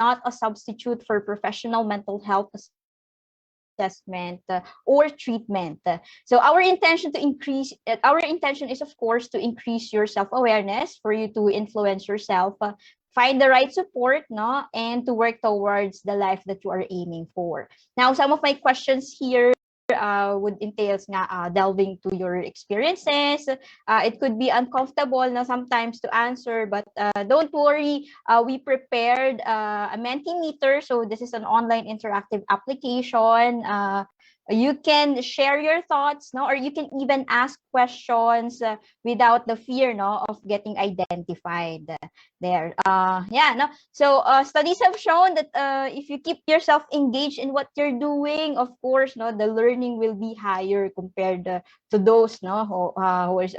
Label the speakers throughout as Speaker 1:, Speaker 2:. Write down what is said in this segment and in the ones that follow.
Speaker 1: not a substitute for professional mental health assessment or treatment. So our intention is of course to increase your self-awareness for you to influence yourself, find the right support, no, and to work towards the life that you are aiming for. Now, some of my questions here would entails nga delving to your experiences. It could be uncomfortable na sometimes to answer, but don't worry. We prepared a Mentimeter. So this is an online interactive application. You can share your thoughts, no, or you can even ask questions without the fear, no, of getting identified there. Yeah, no. So studies have shown that if you keep yourself engaged in what you're doing, of course, no, the learning will be higher compared to those, no, who is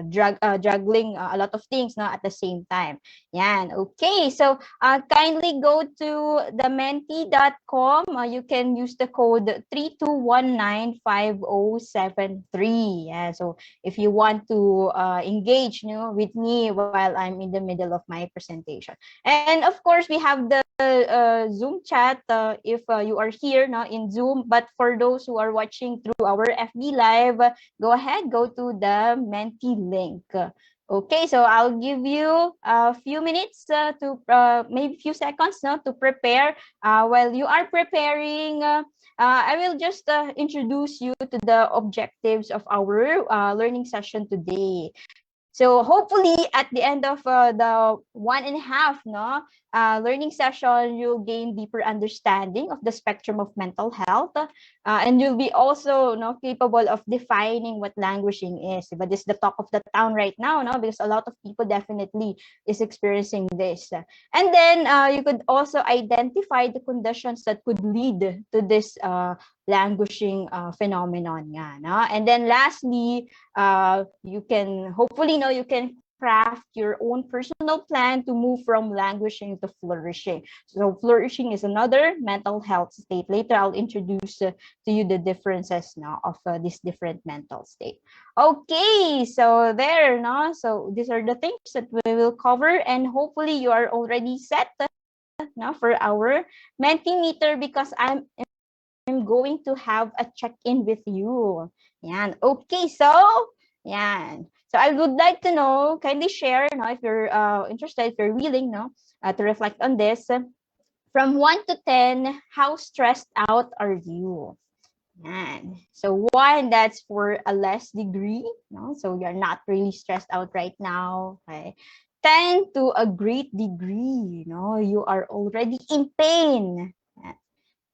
Speaker 1: juggling a lot of things, no, at the same time. Yan. Okay. So kindly go to the menti.com. You can use the code 32195073. Yeah. So if you want to engage, you know, with me while I'm in the middle of my presentation. And of course, we have the Zoom chat if you are here now in Zoom. But for those who are watching through our FB Live, go ahead, go to the Menti link. Okay, so I'll give you a few minutes to maybe few seconds, no, to prepare. While you are preparing, I will just introduce you to the objectives of our learning session today. So hopefully at the end of the 1.5 no learning session, you'll gain deeper understanding of the spectrum of mental health, and you'll be also capable of defining what languishing is. But this is the talk of the town right now, no, because a lot of people definitely is experiencing this. And then you could also identify the conditions that could lead to this languishing phenomenon. Yeah, no? And then lastly, you can hopefully you can craft your own personal plan to move from languishing to flourishing. So flourishing is another mental health state. Later I'll introduce to you the differences now of this different mental state. Okay, so there, no, so these are the things that we will cover, and hopefully you are already set now for our Mentimeter, because I'm going to have a check-in with you. Yan. Okay, so yan. So I would like to know, kindly share, no, if you're interested, if you're willing, no, to reflect on this. From 1 to 10, how stressed out are you? Yan. So 1, that's for a less degree, no? So you're not really stressed out right now. Okay. 10, to a great degree, you are already in pain.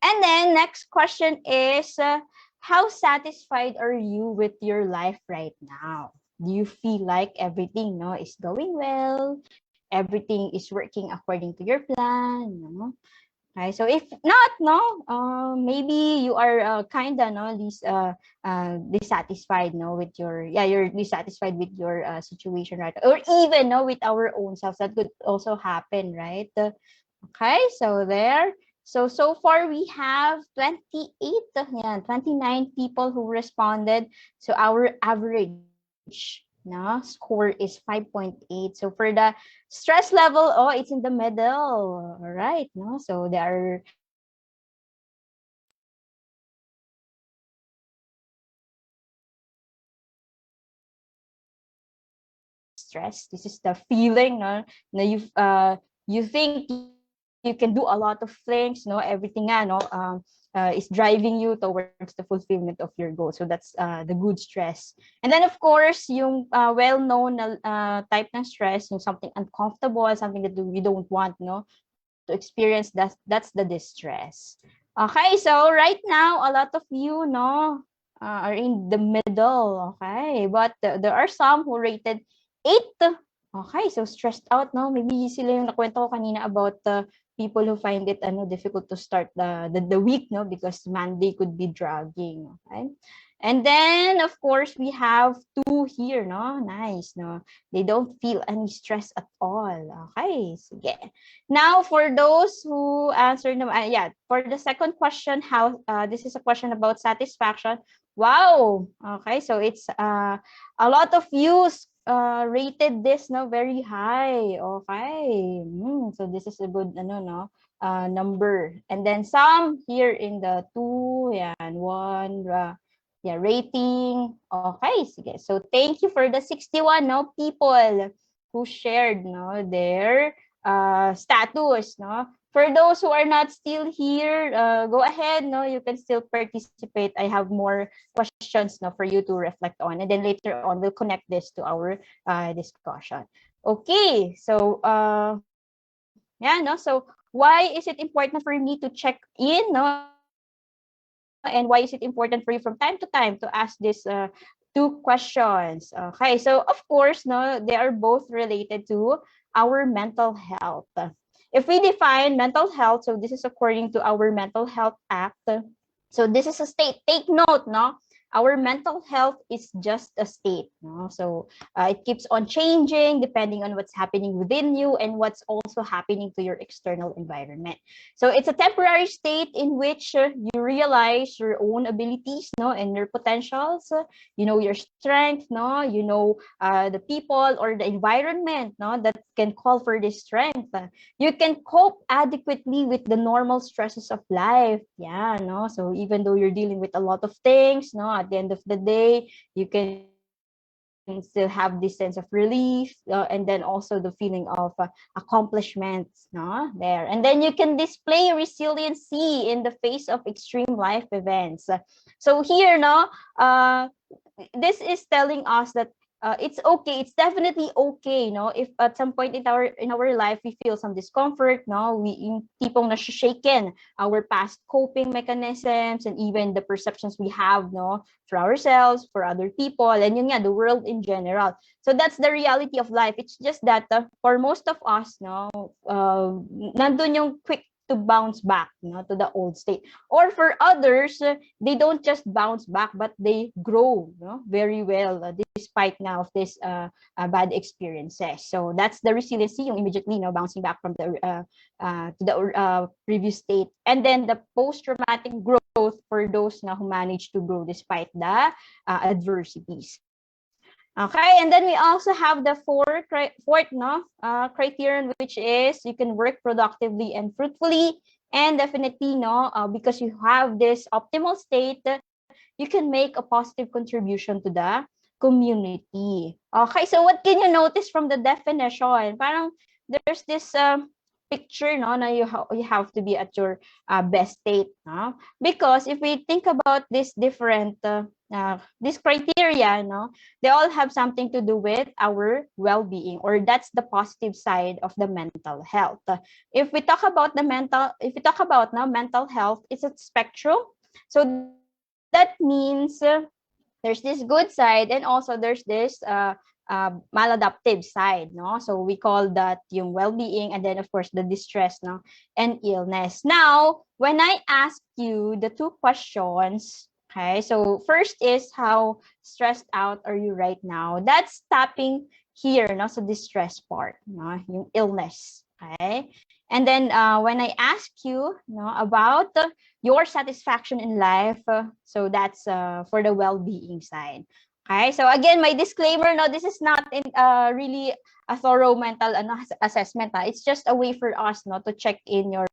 Speaker 1: And then next question is, how satisfied are you with your life right now? Do you feel like everything is going well? Everything is working according to your plan? Okay, so if not, maybe you are kind of dissatisfied with your, you're dissatisfied with your situation, right? Or even with our own selves. That could also happen, right? Okay, so there. So far we have 28, 29 people who responded. So our average score is 5.8. So for the stress level, it's in the middle. All right, so there are stress. This is the feeling, you think you can do a lot of things, everything is driving you towards the fulfillment of your goal. So that's the good stress. And then of course yung well-known type ng stress, yung something uncomfortable, something that we don't want to experience. That's the distress. Okay, so right now a lot of you are in the middle. Okay, but there are some who rated 8. Okay, so stressed out, maybe sila yung nakwento ko kanina about people who find it difficult to start the week, because Monday could be dragging. Okay, and then of course we have 2 here, nice, they don't feel any stress at all. Okay, sige. Now for those who answered for the second question, how this is a question about satisfaction. Wow. Okay, so it's a lot of you rated this no very high. Okay. So this is a good no number. And then some here in the 2 and 1 yeah, rating. Okay, sige. So thank you for the 61 no people who shared no their status no. For those who are not still here, go ahead no, you can still participate. I have more questions no for you to reflect on, and then later on we'll connect this to our discussion. Okay, so yeah, no. So why is it important for me to check in, no? And why is it important for you from time to time to ask this two questions? Okay, so of course, no, they are both related to our mental health. If we define mental health, so this is according to our Mental Health Act. So this is a state. Take note, no? Our mental health is just a state, no? So it keeps on changing depending on what's happening within you and what's also happening to your external environment. So it's a temporary state in which you realize your own abilities, no, and your potentials. You know your strength, no, you know the people or the environment, no, that can call for this strength. You can cope adequately with the normal stresses of life. Yeah, no. So even though you're dealing with a lot of things, no, at the end of the day, you can still have this sense of relief, and then also the feeling of accomplishments, no, there. And then you can display resiliency in the face of extreme life events. So here, no, uh, this is telling us that it's okay, it's definitely okay, no, if at some point in our life we feel some discomfort, no, we in tipong na-shaken our past coping mechanisms and even the perceptions we have, no, for ourselves, for other people, and yun nga, the world in general. So that's the reality of life. It's just that for most of us, no, nandun yung quick to bounce back, no, to the old state. Or for others, they don't just bounce back, but they grow, no, very well, despite now of this bad experiences. So that's the resiliency, yung immediately, no, bouncing back from the to the previous state. And then the post-traumatic growth for those na who manage to grow despite the adversities. Okay, and then we also have the fourth no criterion, which is you can work productively and fruitfully, and definitely no because you have this optimal state, you can make a positive contribution to the community. Okay, so what can you notice from the definition? Parang there's this picture no na you have to be at your best state, no, because if we think about this different this criteria, no, they all have something to do with our well-being, or that's the positive side of the mental health. If we talk about now mental health, it's a spectrum. So that means there's this good side, and also there's this maladaptive side, no, so we call that yung well-being, and then of course the distress, no, and illness. Now when I ask you the two questions, okay, so first is how stressed out are you right now? That's tapping here, no, so distress part, no, yung illness. Okay, and then when I ask you, no, about your satisfaction in life, so that's for the well-being side. Okay, so again, my disclaimer, no, this is not really a thorough mental assessment. It's just a way for us, no, to check in your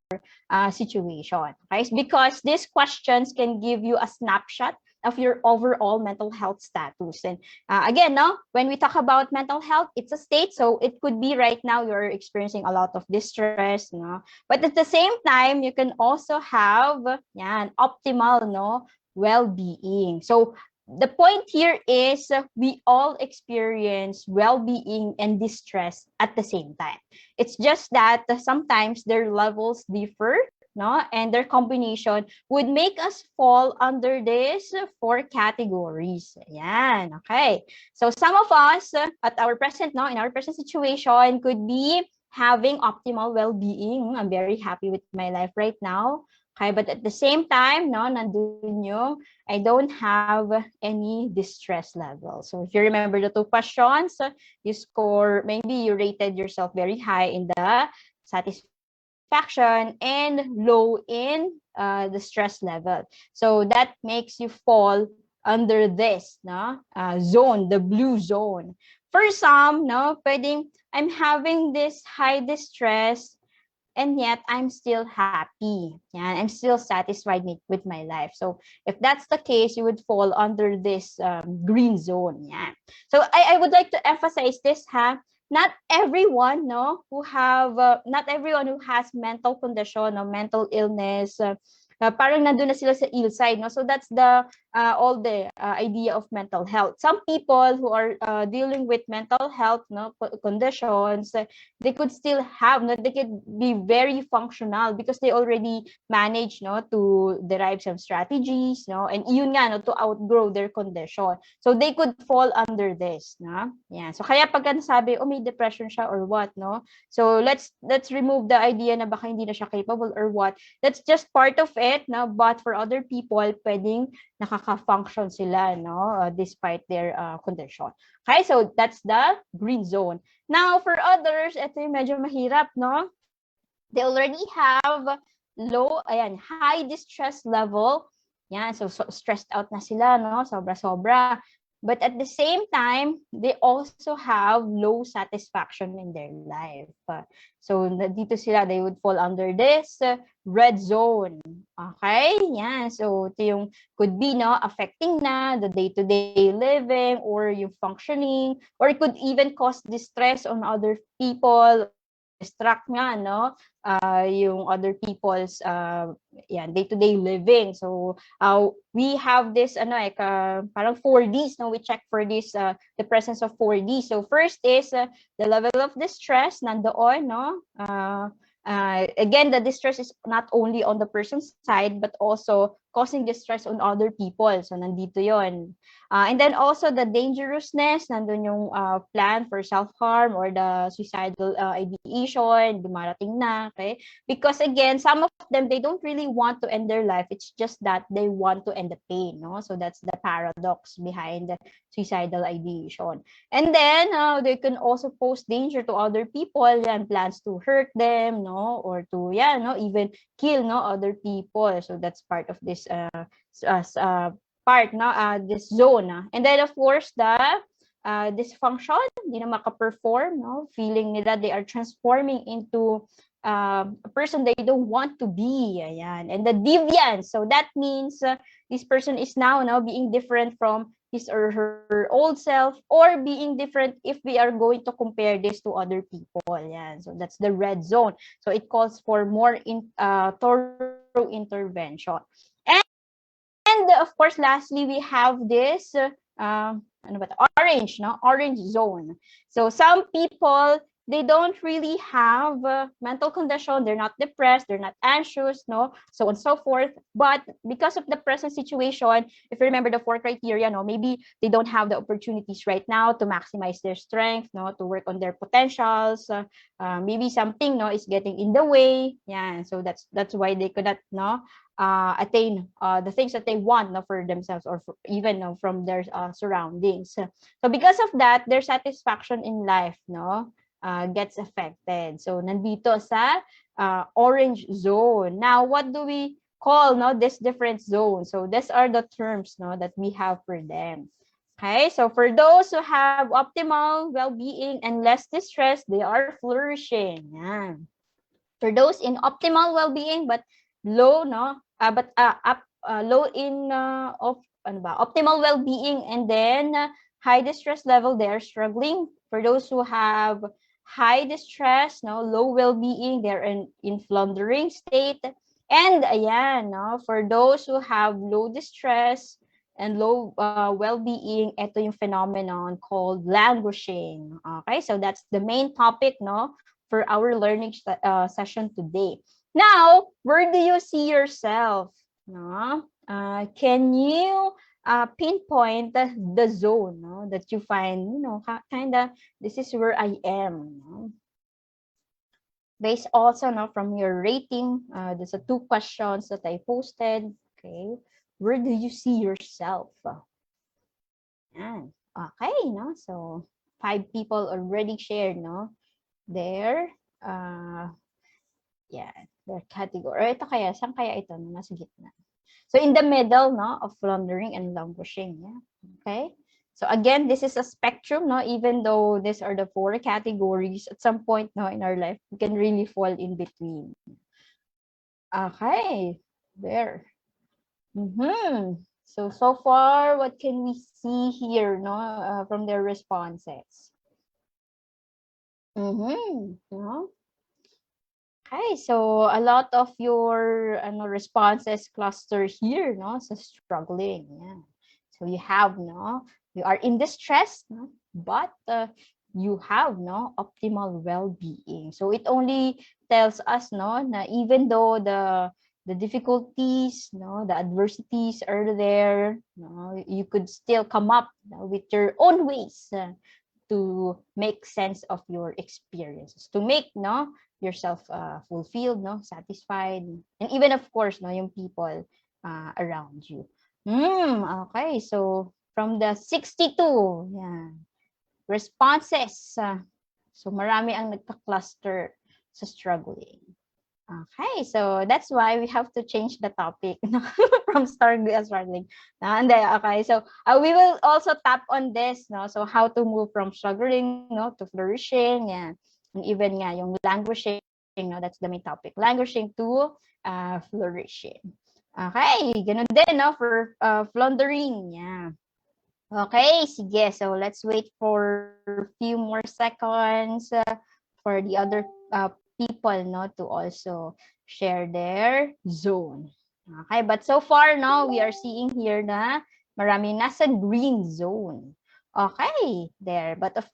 Speaker 1: situation. Okay, because these questions can give you a snapshot of your overall mental health status. And again, no, when we talk about mental health, it's a state. So it could be right now you're experiencing a lot of distress, no, but at the same time, you can also have an optimal, no, well-being. So the point here is we all experience well-being and distress at the same time. It's just that sometimes their levels differ, no, and their combination would make us fall under these four categories. Yan, okay. So some of us at our present, no, in our present situation could be having optimal well-being. I'm very happy with my life right now. Okay, but at the same time, no, nandun yung I don't have any distress level. So if you remember the two questions, you score, maybe you rated yourself very high in the satisfaction and low in the stress level. So that makes you fall under this no zone, the blue zone. for some, no, pwedeng I'm having this high distress and yet I'm still happy. Yeah, I'm still satisfied with my life. So if that's the case, you would fall under this green zone. Yeah. So I would like to emphasize this, ha. Not everyone, no, not everyone who has mental condition or mental illness, parang nandun na sila sa ill side, no? So that's the all the idea of mental health. Some people who are dealing with mental health, no, conditions, they could still have, no, they could be very functional because they already manage, no, to derive some strategies, no, and yun nga, no, to outgrow their condition. So they could fall under this, no? Yeah. So kaya pagka nasabi, oh, may depression siya or what, no? So let's remove the idea na baka hindi na siya capable or what. That's just part of it, no? But for other people, pwedeng nakaka-function sila, no, despite their condition. Okay, so that's the green zone. Now, for others, ito yung medyo mahirap, no? They already have low, ayan, high distress level. Yan, so stressed out na sila, no? Sobra-sobra. But at the same time, they also have low satisfaction in their life. So dito sila, they would fall under this red zone. Okay? Yan. So ito yung could be, no, affecting na the day-to-day living or yung functioning, or it could even cause distress on other people, distract nga, no, yung other people's day-to-day living. So we have this parang 4Ds, no, we check for this the presence of 4D. So first is the level of distress nandoon, no. Again, the distress is not only on the person's side but also causing distress on other people. So nandito yon. And then also the dangerousness, nandun yung plan for self-harm or the suicidal ideation, dumarating na, okay? Because again, some of them, they don't really want to end their life. It's just that they want to end the pain, no? So that's the paradox behind the suicidal ideation. And then they can also pose danger to other people, and plans to hurt them, no? Or to, even kill, no, other people. So that's part of this part, no, this zone. And then of course the dysfunction, hindi na maka-perform, no, feeling nila they are transforming into a person they don't want to be. Ayan. And the deviance, so that means this person is now, no, being different from his or her old self, or being different if we are going to compare this to other people. Ayan. So that's the red zone. So it calls for more thorough intervention. And of course, lastly, we have this orange, no, orange zone. So some people, they don't really have mental condition. They're not depressed. They're not anxious, no, so on and so forth. But because of the present situation, if you remember the 4 criteria, no, maybe they don't have the opportunities right now to maximize their strength, no, to work on their potentials. Maybe something, no, is getting in the way. Yeah, so that's why they could not, no, attain the things that they want, no, for themselves, or even, no, from their surroundings. So because of that, their satisfaction in life, no, gets affected. So nandito sa orange zone. Now, what do we call, no, this different zone? So these are the terms, no, that we have for them. Okay, so for those who have optimal well-being and less distress, they are flourishing. Yeah. For those in optimal well-being but low, no, low in optimal well-being, and then high distress level, they are struggling. For those who have high distress, no, low well-being, they're in floundering state. And ayan, no, for those who have low distress and low well-being, ito yung phenomenon called languishing. Okay, so that's the main topic, no, for our learning session today. Now, where do you see yourself? No? Can you pinpoint the zone, no, that you find, kind of, this is where I am? No? Based also, no, from your rating, there's 2 questions that I posted. Okay, where do you see yourself? Okay, no, so 5 people already shared, no, their their category. Ito kaya, saan kaya ito? Nasa gitna. So in the middle, no, of floundering and languishing. Yeah. Okay. So again, this is a spectrum, no? Even though these are the four categories, at some point, no, in our life, we can really fall in between. Okay, there. So far, what can we see here, no, from their responses? No? Okay, so a lot of your responses cluster here, no, so struggling. Yeah. So you have, no, you are in distress, no, but you have, no, optimal well-being. So it only tells us, no, na even though the difficulties, no, the adversities are there, no, you could still come up, no, with your own ways to make sense of your experiences, to make, no, yourself fulfilled, no, satisfied, and even of course, no, yung people around you. Okay, so from the 62, yeah, responses, so marami ang nagka-cluster sa struggling. Okay, so that's why we have to change the topic from struggling. And then, okay, so we will also tap on this, no? So how to move from struggling, no, to flourishing, yeah. And even nga yung languishing, no, that's the main topic. Languishing to flourishing. Okay, ganun din, no, for floundering, yeah. Okay, sige. So let's wait for a few more seconds for the other people, no, to also share their zone. Okay, but so far, no, we are seeing here na marami nasa green zone. Okay, there. But of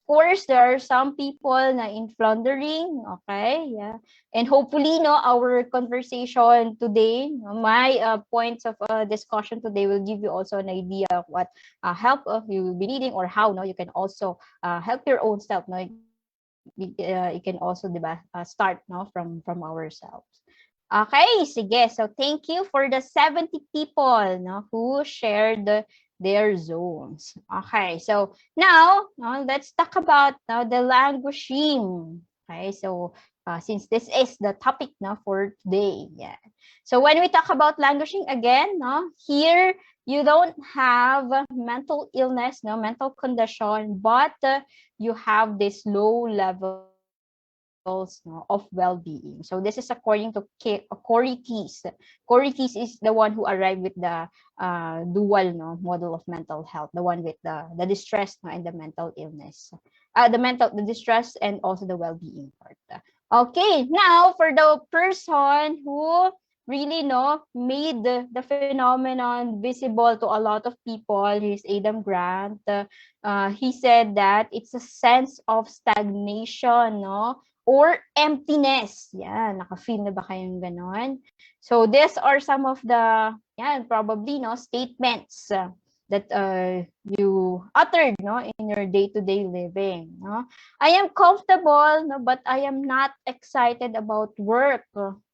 Speaker 1: course, there are some people na in floundering. Okay, yeah. And hopefully, no, our conversation today, my points of discussion today will give you also an idea of what help you will be needing, or how, no, you can also help your own self. No, you can also, diba, start, no, from ourselves. Okay, sige. So thank you for the 70 people, no, who shared their zones. Okay, so now, no, let's talk about, no, the languishing. Okay, so since this is the topic, no, for today, yeah. So when we talk about languishing again, no, here you don't have mental illness, no, mental condition, but you have this low levels, no, of well-being. So this is according to Corey Keys. Corey Keys is the one who arrived with the dual, no, model of mental health, the one with the distress, no, and the mental illness, the distress and also the well-being part. Okay, now for the person who really, no, made the phenomenon visible to a lot of people, is Adam Grant. He said that it's a sense of stagnation, no, or emptiness. Yeah, naka-feel na ba kayong ganon? So these are some of the, yeah, probably, no, statements that you uttered, no, in your day-to-day living, no. I am comfortable, no, but I am not excited about work.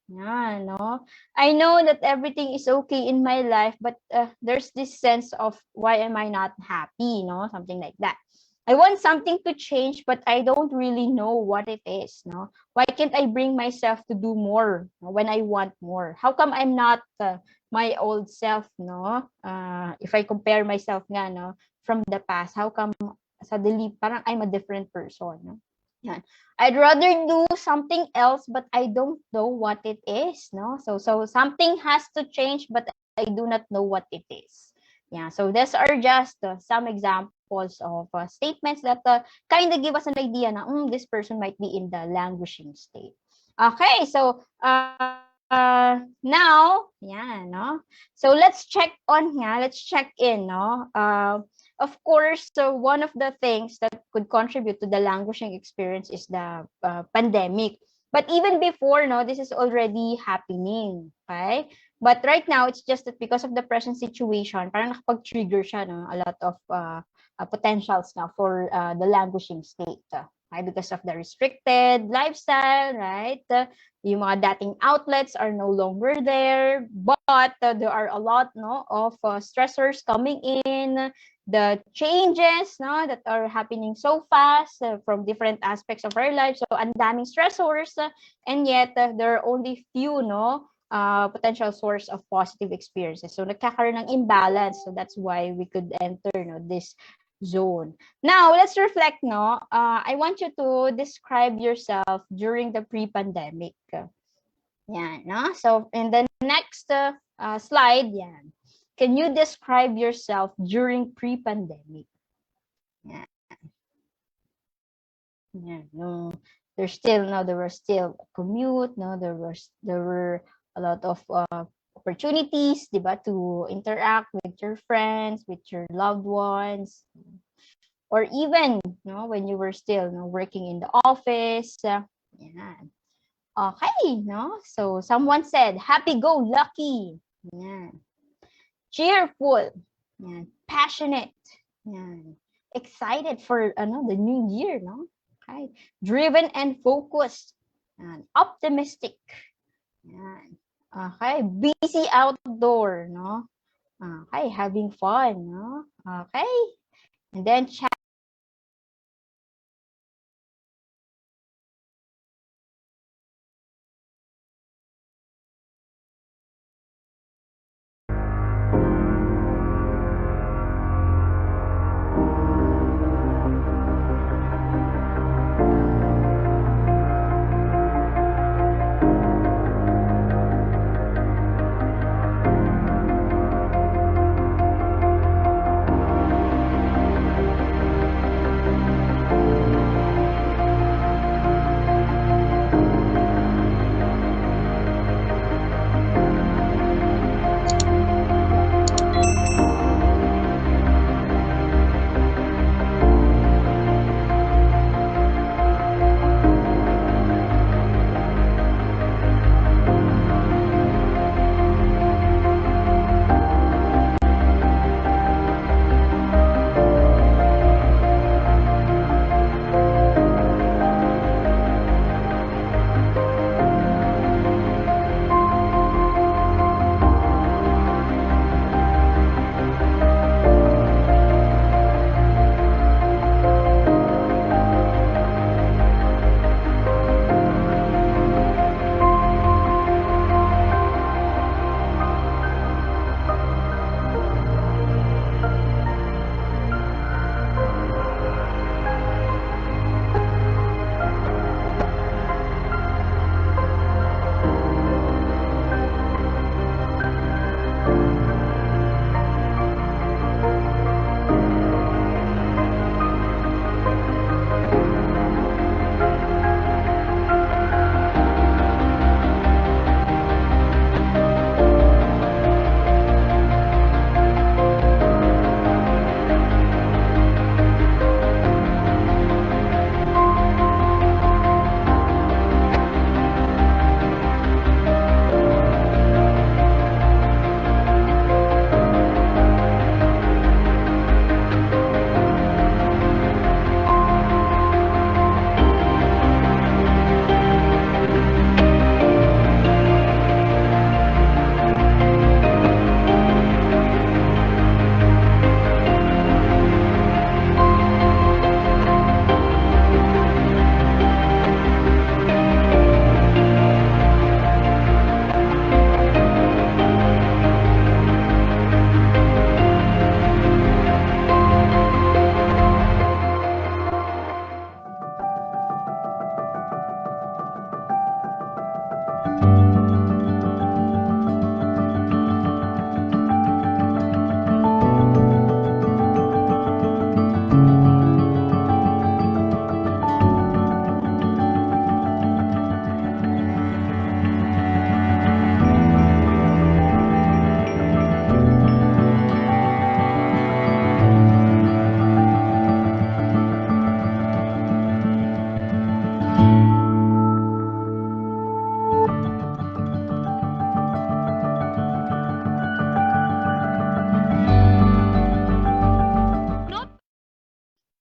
Speaker 1: Yeah, no. I know that everything is okay in my life, but there's this sense of why am I not happy, no? Something like that. I want something to change, but I don't really know what it is, no? Why can't I bring myself to do more, no, when I want more? How come I'm not my old self, no? If I compare myself nga, no, from the past, how come suddenly parang I'm a different person, no? Yan. I'd rather do something else, but I don't know what it is, no? So something has to change, but I do not know what it is. Yeah, so these are just some examples of statements that kind of give us an idea na this person might be in the languishing state. Okay, so now, yeah, no? So let's check on, yeah, let's check in, no? Of course, so one of the things that could contribute to the languishing experience is the pandemic. But even before, no, this is already happening, okay? But right now, it's just that because of the present situation, parang nakapag-trigger siya, no, a lot of potentials now for the languishing state. Okay? Because of the restricted lifestyle, right? Yung mga dating outlets are no longer there, but there are a lot, no, of stressors coming in, the changes, no, that are happening so fast from different aspects of our lives. So ang daming stressors, and yet there are only few, no, potential source of positive experiences. So nagkakaroon ng imbalance. So that's why we could enter this zone. Now, let's reflect, no? I want you to describe yourself during the pre-pandemic. Yeah, no? So in the next slide, yeah. Can you describe yourself during pre-pandemic? Yeah. Yeah, no, there were still commute, no, there were a lot of opportunities, diba, to interact with your friends, with your loved ones, or even, no, when you were still, no, working in the office. Yeah. Okay, no. So someone said, happy go lucky. Yeah. Cheerful. Yeah. Passionate. Yeah. Excited for the new year, no? Okay. Driven and focused. And optimistic. Yan. Okay. Busy outdoor, no? Okay. Having fun, no? Okay. And then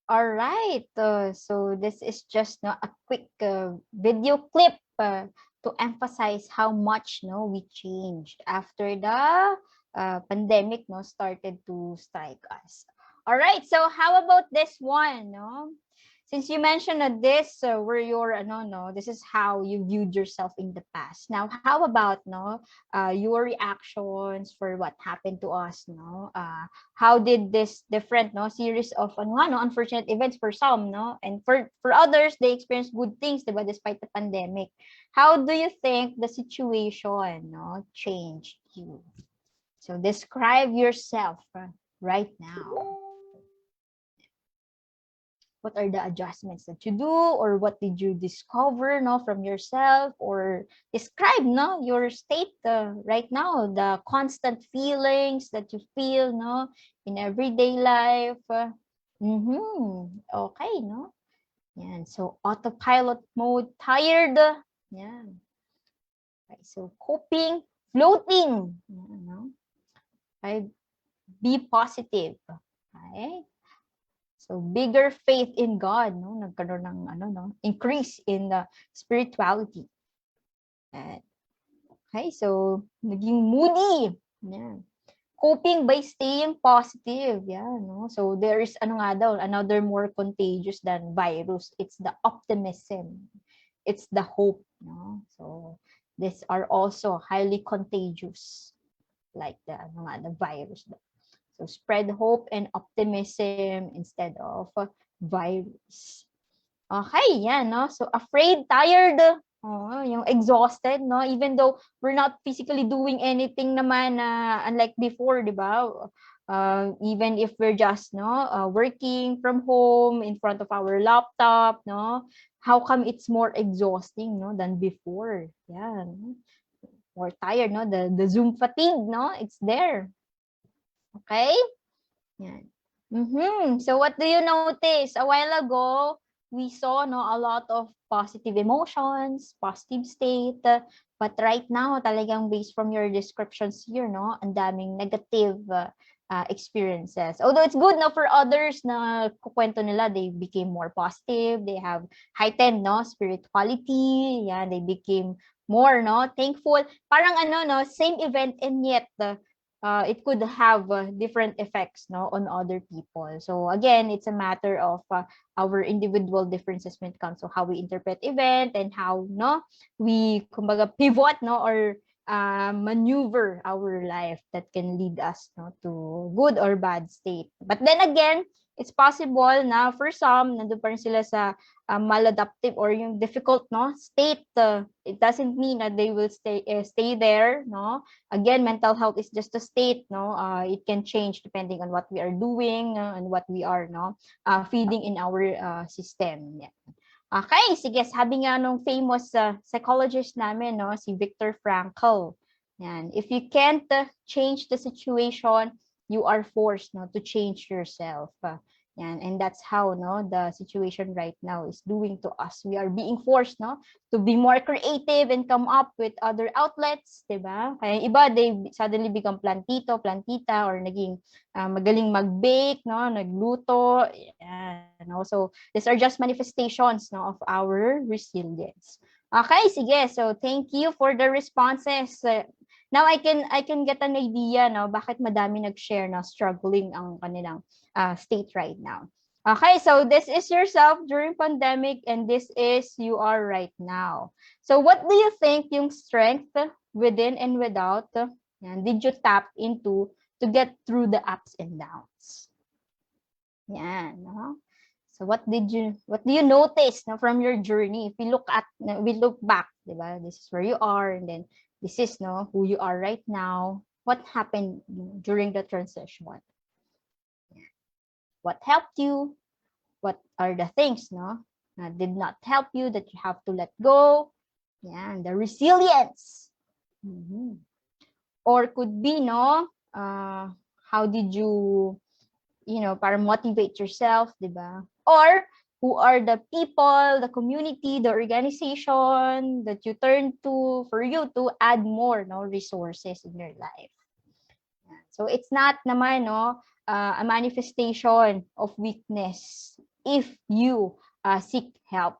Speaker 1: all right. So this is just a quick video clip to emphasize how much we changed after the pandemic started to strike us. All right. So how about this one? No? since you mentioned that this were your no, this is how you viewed yourself in the past. Now, how about no, your reactions for what happened to us, no? How did this different no series of no, unfortunate events for some, no, and for others they experienced good things, diba, despite the pandemic. How do you think the situation no changed you? So describe yourself right now. What are the adjustments that you do, or what did you discover no from yourself, or describe no your state right now, the constant feelings that you feel no in everyday life. Okay, no. Yan. So autopilot mode, tired. Yeah. Okay, so coping, floating. Yeah, no? Okay. Be positive. Okay. So bigger faith in God, no? Nagkaroon ng no, increase in the spirituality. Okay, so naging moody. Yeah. Coping by staying positive. Yeah, no. So there is nga daw, another more contagious than virus. It's the optimism. It's the hope, no? So these are also highly contagious, like the the virus. So spread hope and optimism instead of virus. Okay, yan, no? So afraid, tired, yung exhausted, no? Even though we're not physically doing anything naman unlike before, di ba? Even if we're just working from home in front of our laptop, no? How come it's more exhausting, no, than before? Yeah, no? More tired, no? The Zoom fatigue, no? It's there. Okay? Yan. So what do you notice? A while ago, we saw no a lot of positive emotions, positive state, but right now talagang based from your descriptions here, no, ang daming negative experiences. Although it's good no for others na kukwento nila, they became more positive, they have heightened no spirituality, yeah, they became more no thankful. Parang no same event and yet it could have different effects no on other people. So again, it's a matter of our individual differences when it comes to how we interpret event and how no we kumbaga pivot no or maneuver our life that can lead us no to good or bad state. But then again, it's possible na for some nandun pa rin sila sa maladaptive or yung difficult no state. It doesn't mean that they will stay there no. Again, mental health is just a state, no? It can change depending on what we are doing and what we are, no? Feeding in our system. Yeah. Okay, sige, sabi nga nung famous psychologist namin, no, si Viktor Frankl. Yan. If you can't change the situation, you are forced no to change yourself. Yan. And that's how no the situation right now is doing to us. We are being forced no to be more creative and come up with other outlets, 'di ba? Kaya iba they suddenly become plantito, plantita or naging magaling mag-bake, no, nagluto. Yan. So these are just manifestations no of our resilience. Okay, sige. So thank you for the responses. Now I can get an idea no bakit madami nag-share na struggling ang kanilang state right now. Okay, so this is yourself during pandemic and this is you are right now. So what do you think yung strength within and without did you tap into to get through the ups and downs? Yan, no? So what do you notice no, from your journey? If we look back, diba? This is where you are and then this is no who you are right now. What happened during the transition? What helped you? What are the things no that did not help you that you have to let go? Yeah, the resilience. Or could be no how did you para motivate yourself, diba? Or who are the people, the community, the organization that you turn to for you to add more no resources in your life. So it's not naman no a manifestation of weakness if you seek help.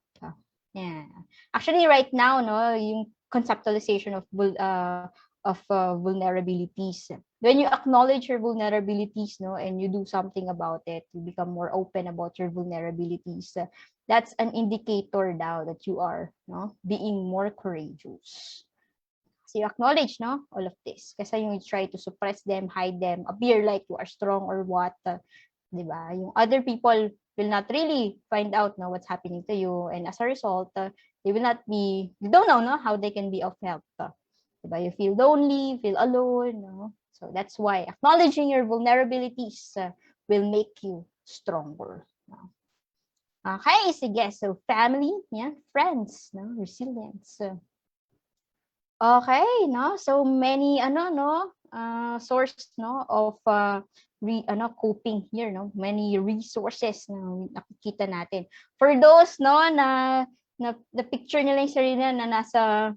Speaker 1: Yeah. Actually right now no yung conceptualization of vulnerabilities. when you acknowledge your vulnerabilities, no, and you do something about it, you become more open about your vulnerabilities. That's an indicator now that you are, no, being more courageous. So you acknowledge, no, all of this. Kasi you try to suppress them, hide them, appear like you are strong or what, di ba? Yung other people will not really find out, no, what's happening to you, and as a result, they will not be, you don't know, no, how they can be of help. Diba? You feel lonely, feel alone, no? So that's why acknowledging your vulnerabilities will make you stronger. No? Okay, sige. So family, yeah, friends, no, resilience. Okay, no? So many source no of coping here, no? Many resources na nakikita natin. For those no na picture nila yung sarili na nasa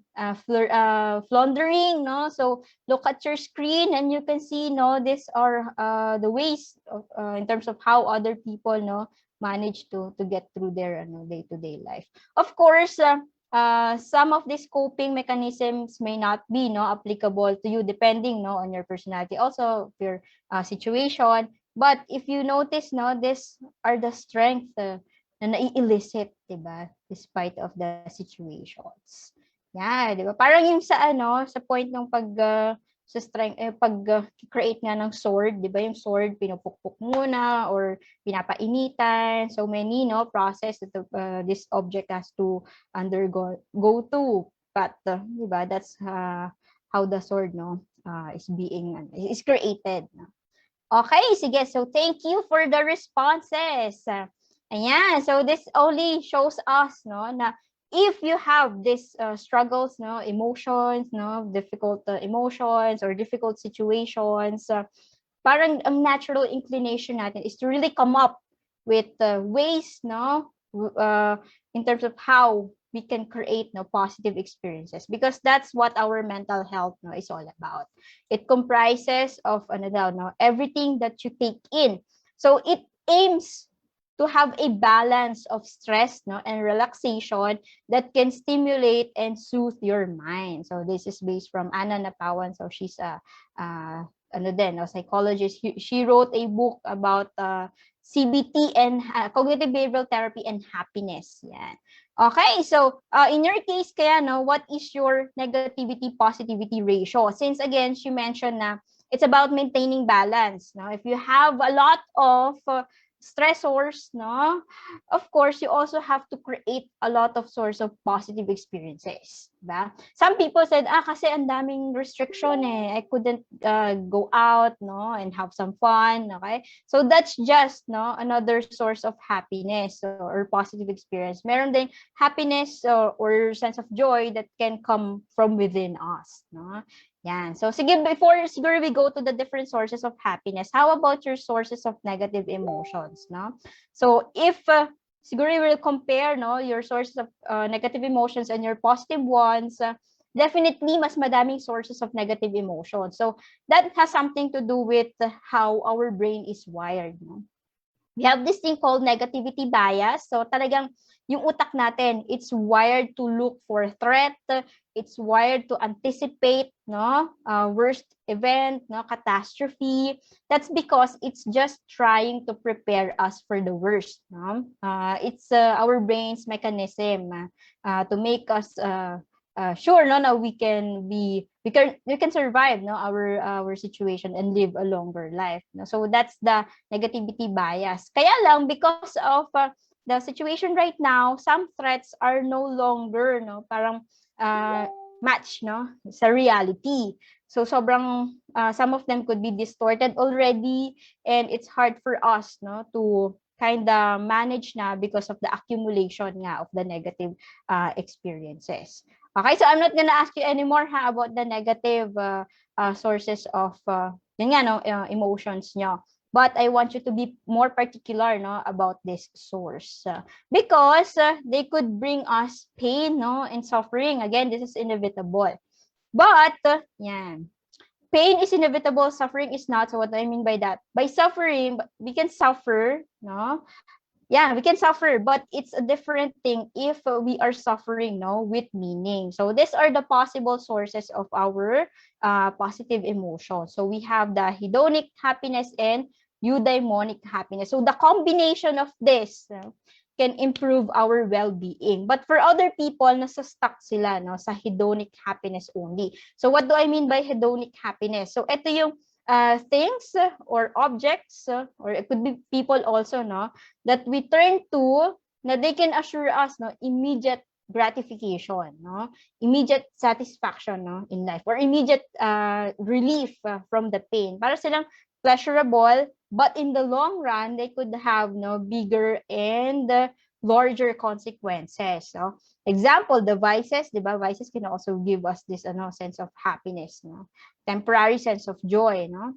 Speaker 1: floundering, no? So look at your screen and you can see, no, these are the ways of, in terms of how other people, no, manage to get through their day-to-day life. Of course, some of these coping mechanisms may not be applicable to you depending on your personality, also your situation. But if you notice, these are the strength na nai-elicit, diba? Despite of the situations. Yeah, diba? Parang yung sa point ng sa strength, pag-create nga ng sword, di ba? Yung sword, pinupukpok muna or pinapainitan. So many, process that this object has to go to. But, di ba? That's how the sword, is created. Okay, sige. So thank you for the responses. Ayan. So this only shows us, na if you have these struggles, emotions, difficult emotions or difficult situations, parang ang natural inclination natin is to really come up with ways, in terms of how we can create positive experiences, because that's what our mental health is all about. It comprises of everything that you take in. So it aims to have a balance of stress and relaxation that can stimulate and soothe your mind. So this is based from Anna Napawan. So she's a psychologist. She wrote a book about CBT and cognitive behavioral therapy and happiness. Yeah. Okay, so in your case, kaya what is your negativity positivity ratio? Since again, she mentioned na it's about maintaining balance. If you have a lot of stressors, of course, you also have to create a lot of source of positive experiences. Diba? Some people said, kasi ang daming restriction I couldn't go out, and have some fun, okay? So that's just, another source of happiness or positive experience. Meron din happiness or sense of joy that can come from within us, Yan. So, sige, before siguro we go to the different sources of happiness, how about your sources of negative emotions, So, if siguro you will compare, your sources of negative emotions and your positive ones, definitely mas madaming sources of negative emotions. So, that has something to do with how our brain is wired, We have this thing called negativity bias. So, talagang yung utak natin, it's wired to look for threat, it's wired to anticipate, worst event, catastrophe. That's because it's just trying to prepare us for the worst, It's our brain's mechanism to make us sure, we can survive, our situation and live a longer life. So that's the negativity bias. Kaya lang, because of the situation right now, some threats are no longer, parang match, sa reality. So sobrang some of them could be distorted already, and it's hard for us, to kind of manage na because of the accumulation nga of the negative experiences. Okay, so I'm not gonna ask you anymore about the negative sources of emotions nyo. But I want you to be more particular, about this source because they could bring us pain, and suffering. Again, this is inevitable. But pain is inevitable, suffering is not. So what I mean by that? By suffering, we can suffer, Yeah, we can suffer, but it's a different thing if we are suffering, no, with meaning. So these are the possible sources of our positive emotions. So we have the hedonic happiness and eudaimonic happiness. So the combination of this can improve our well-being. But for other people, nasa stuck sila, no, sa hedonic happiness only. So what do I mean by hedonic happiness? So ito yung things or objects, or it could be people also, no, that we turn to, na they can assure us, no, immediate gratification, no, immediate satisfaction, no, in life, or immediate relief from the pain. Para silang pleasurable, but in the long run they could have, no, bigger and larger consequences. So example, the vices, di ba, vices can also give us this sense of happiness, no, temporary sense of joy, no.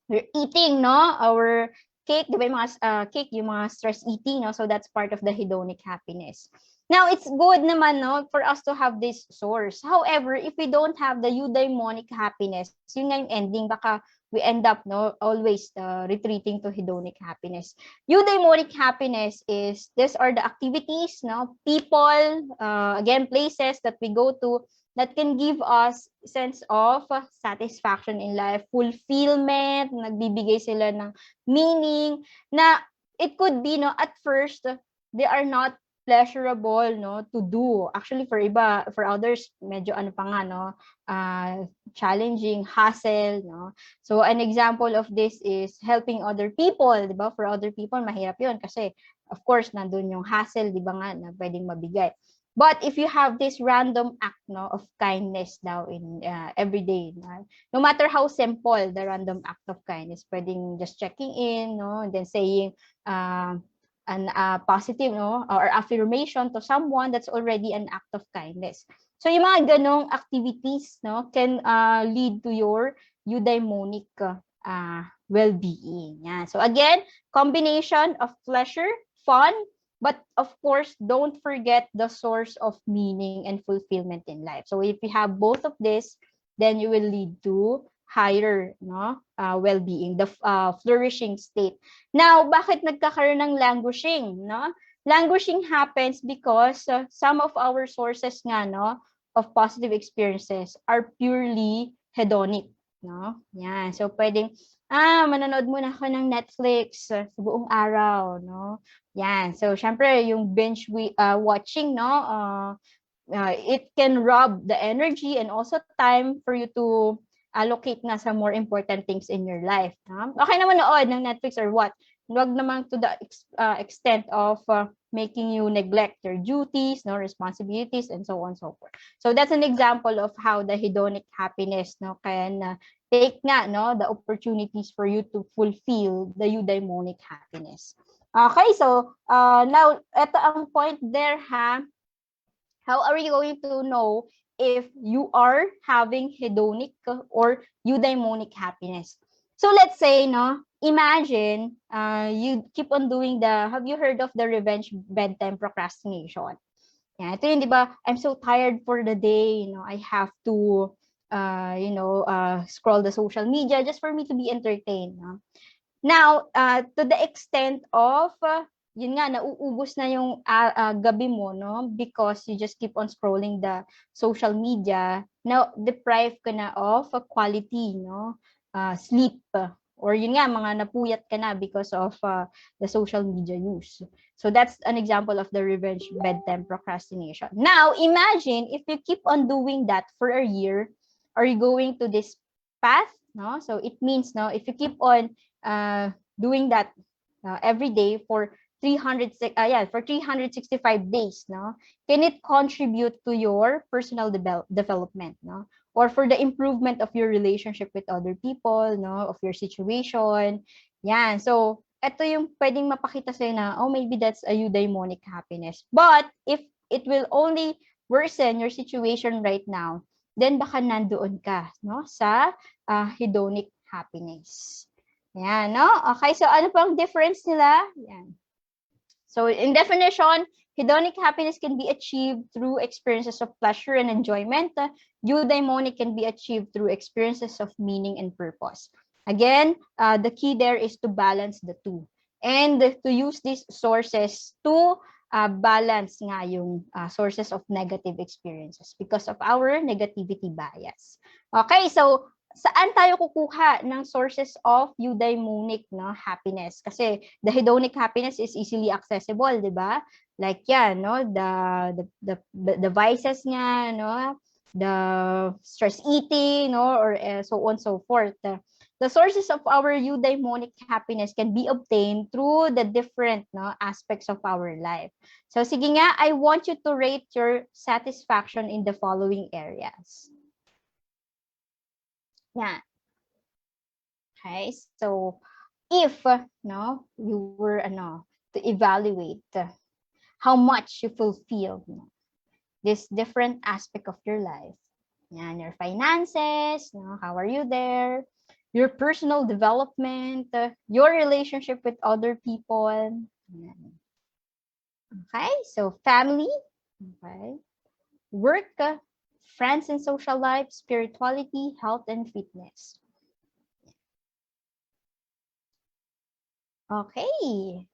Speaker 1: We're eating, no, our cake, di ba, yung mga cake, yung mga stress eating, no, so that's part of the hedonic happiness. Now, it's good naman, no, for us to have this source. However, if we don't have the eudaimonic happiness, yun nga yung ending, baka we end up, no, always retreating to hedonic happiness. Eudaimonic happiness is, these are the activities, no, people, again, places that we go to that can give us sense of satisfaction in life, fulfillment, nagbibigay sila ng meaning, na it could be, no, at first, they are not pleasurable, no, to do. Actually, for iba, for others, medyo ano pa nga, no, challenging, hassle, no. So, an example of this is helping other people, di ba? For other people, mahirap yun kasi, of course, nandun yung hassle, di ba nga, na pwedeng mabigay. But if you have this random act, no, of kindness now in every day, no matter how simple the random act of kindness, pwedeng just checking in, no, and then saying an positive, no, or affirmation to someone, that's already an act of kindness. So yung mga ganong activities, no, can lead to your eudaimonic well-being. Yeah. So again, combination of pleasure, fun, but of course, don't forget the source of meaning and fulfillment in life. So if you have both of this, then you will lead to higher, no, well-being, the flourishing state. Now, bakit nagkakaroon ng languishing, no? Languishing happens because some of our sources nga, no, of positive experiences are purely hedonic, no? Yan. So pwedeng manonood muna ako ng Netflix sa buong araw, no? Yan. So syempre yung binge watching, no, it can rob the energy and also time for you to allocate na sa more important things in your life. Okay naman nood ng Netflix or what. Huwag naman to the extent of making you neglect your duties, no, responsibilities, and so on and so forth. So that's an example of how the hedonic happiness, no, can take nga, no, the opportunities for you to fulfill the eudaimonic happiness. Okay, so now, ito ang point there, ha. How are you going to know if you are having hedonic or eudaimonic happiness? So let's say, no, imagine you keep on doing have you heard of the revenge bedtime procrastination? Yeah, ito yun, di ba? I'm so tired for the day, you know, I have to, scroll the social media just for me to be entertained. No? Now, to the extent of, yun nga, nauubos na yung gabi mo, no? Because you just keep on scrolling the social media. Now, deprived ka na of quality, no? Sleep. Or yun nga, mga napuyat ka na because of the social media use. So that's an example of the revenge bedtime procrastination. Now, imagine if you keep on doing that for a year, are you going to this path? No? So it means, no, if you keep on doing that every day for 365 days, no, can it contribute to your personal development, no, or for the improvement of your relationship with other people, no, of your situation? Yan. So ito yung pwedeng mapakita sa'yo na, oh, maybe that's a eudaimonic happiness. But if it will only worsen your situation right now, then baka nandoon ka, no, sa hedonic happiness. Yan, no? Okay, so ano pang difference nila? Yan. So in definition, hedonic happiness can be achieved through experiences of pleasure and enjoyment. Eudaimonic can be achieved through experiences of meaning and purpose. Again, the key there is to balance the two. and to use these sources to balance nga yung sources of negative experiences because of our negativity bias. Okay, so saan tayo kukuha ng sources of eudaimonic, no, happiness? Kasi the hedonic happiness is easily accessible, di ba? Like yan, no, the vices nga, no, the stress eating, no, or so on so forth. The sources of our eudaimonic happiness can be obtained through the different, no, aspects of our life. So sige nga, I want you to rate your satisfaction in the following areas. Yeah. Okay, so if no, you were to evaluate how much you fulfill this different aspect of your life. Yan, your finances, how are you there? Your personal development, your relationship with other people. Yan. Okay, so family, okay, work, friends and social life, spirituality, health and fitness. Okay.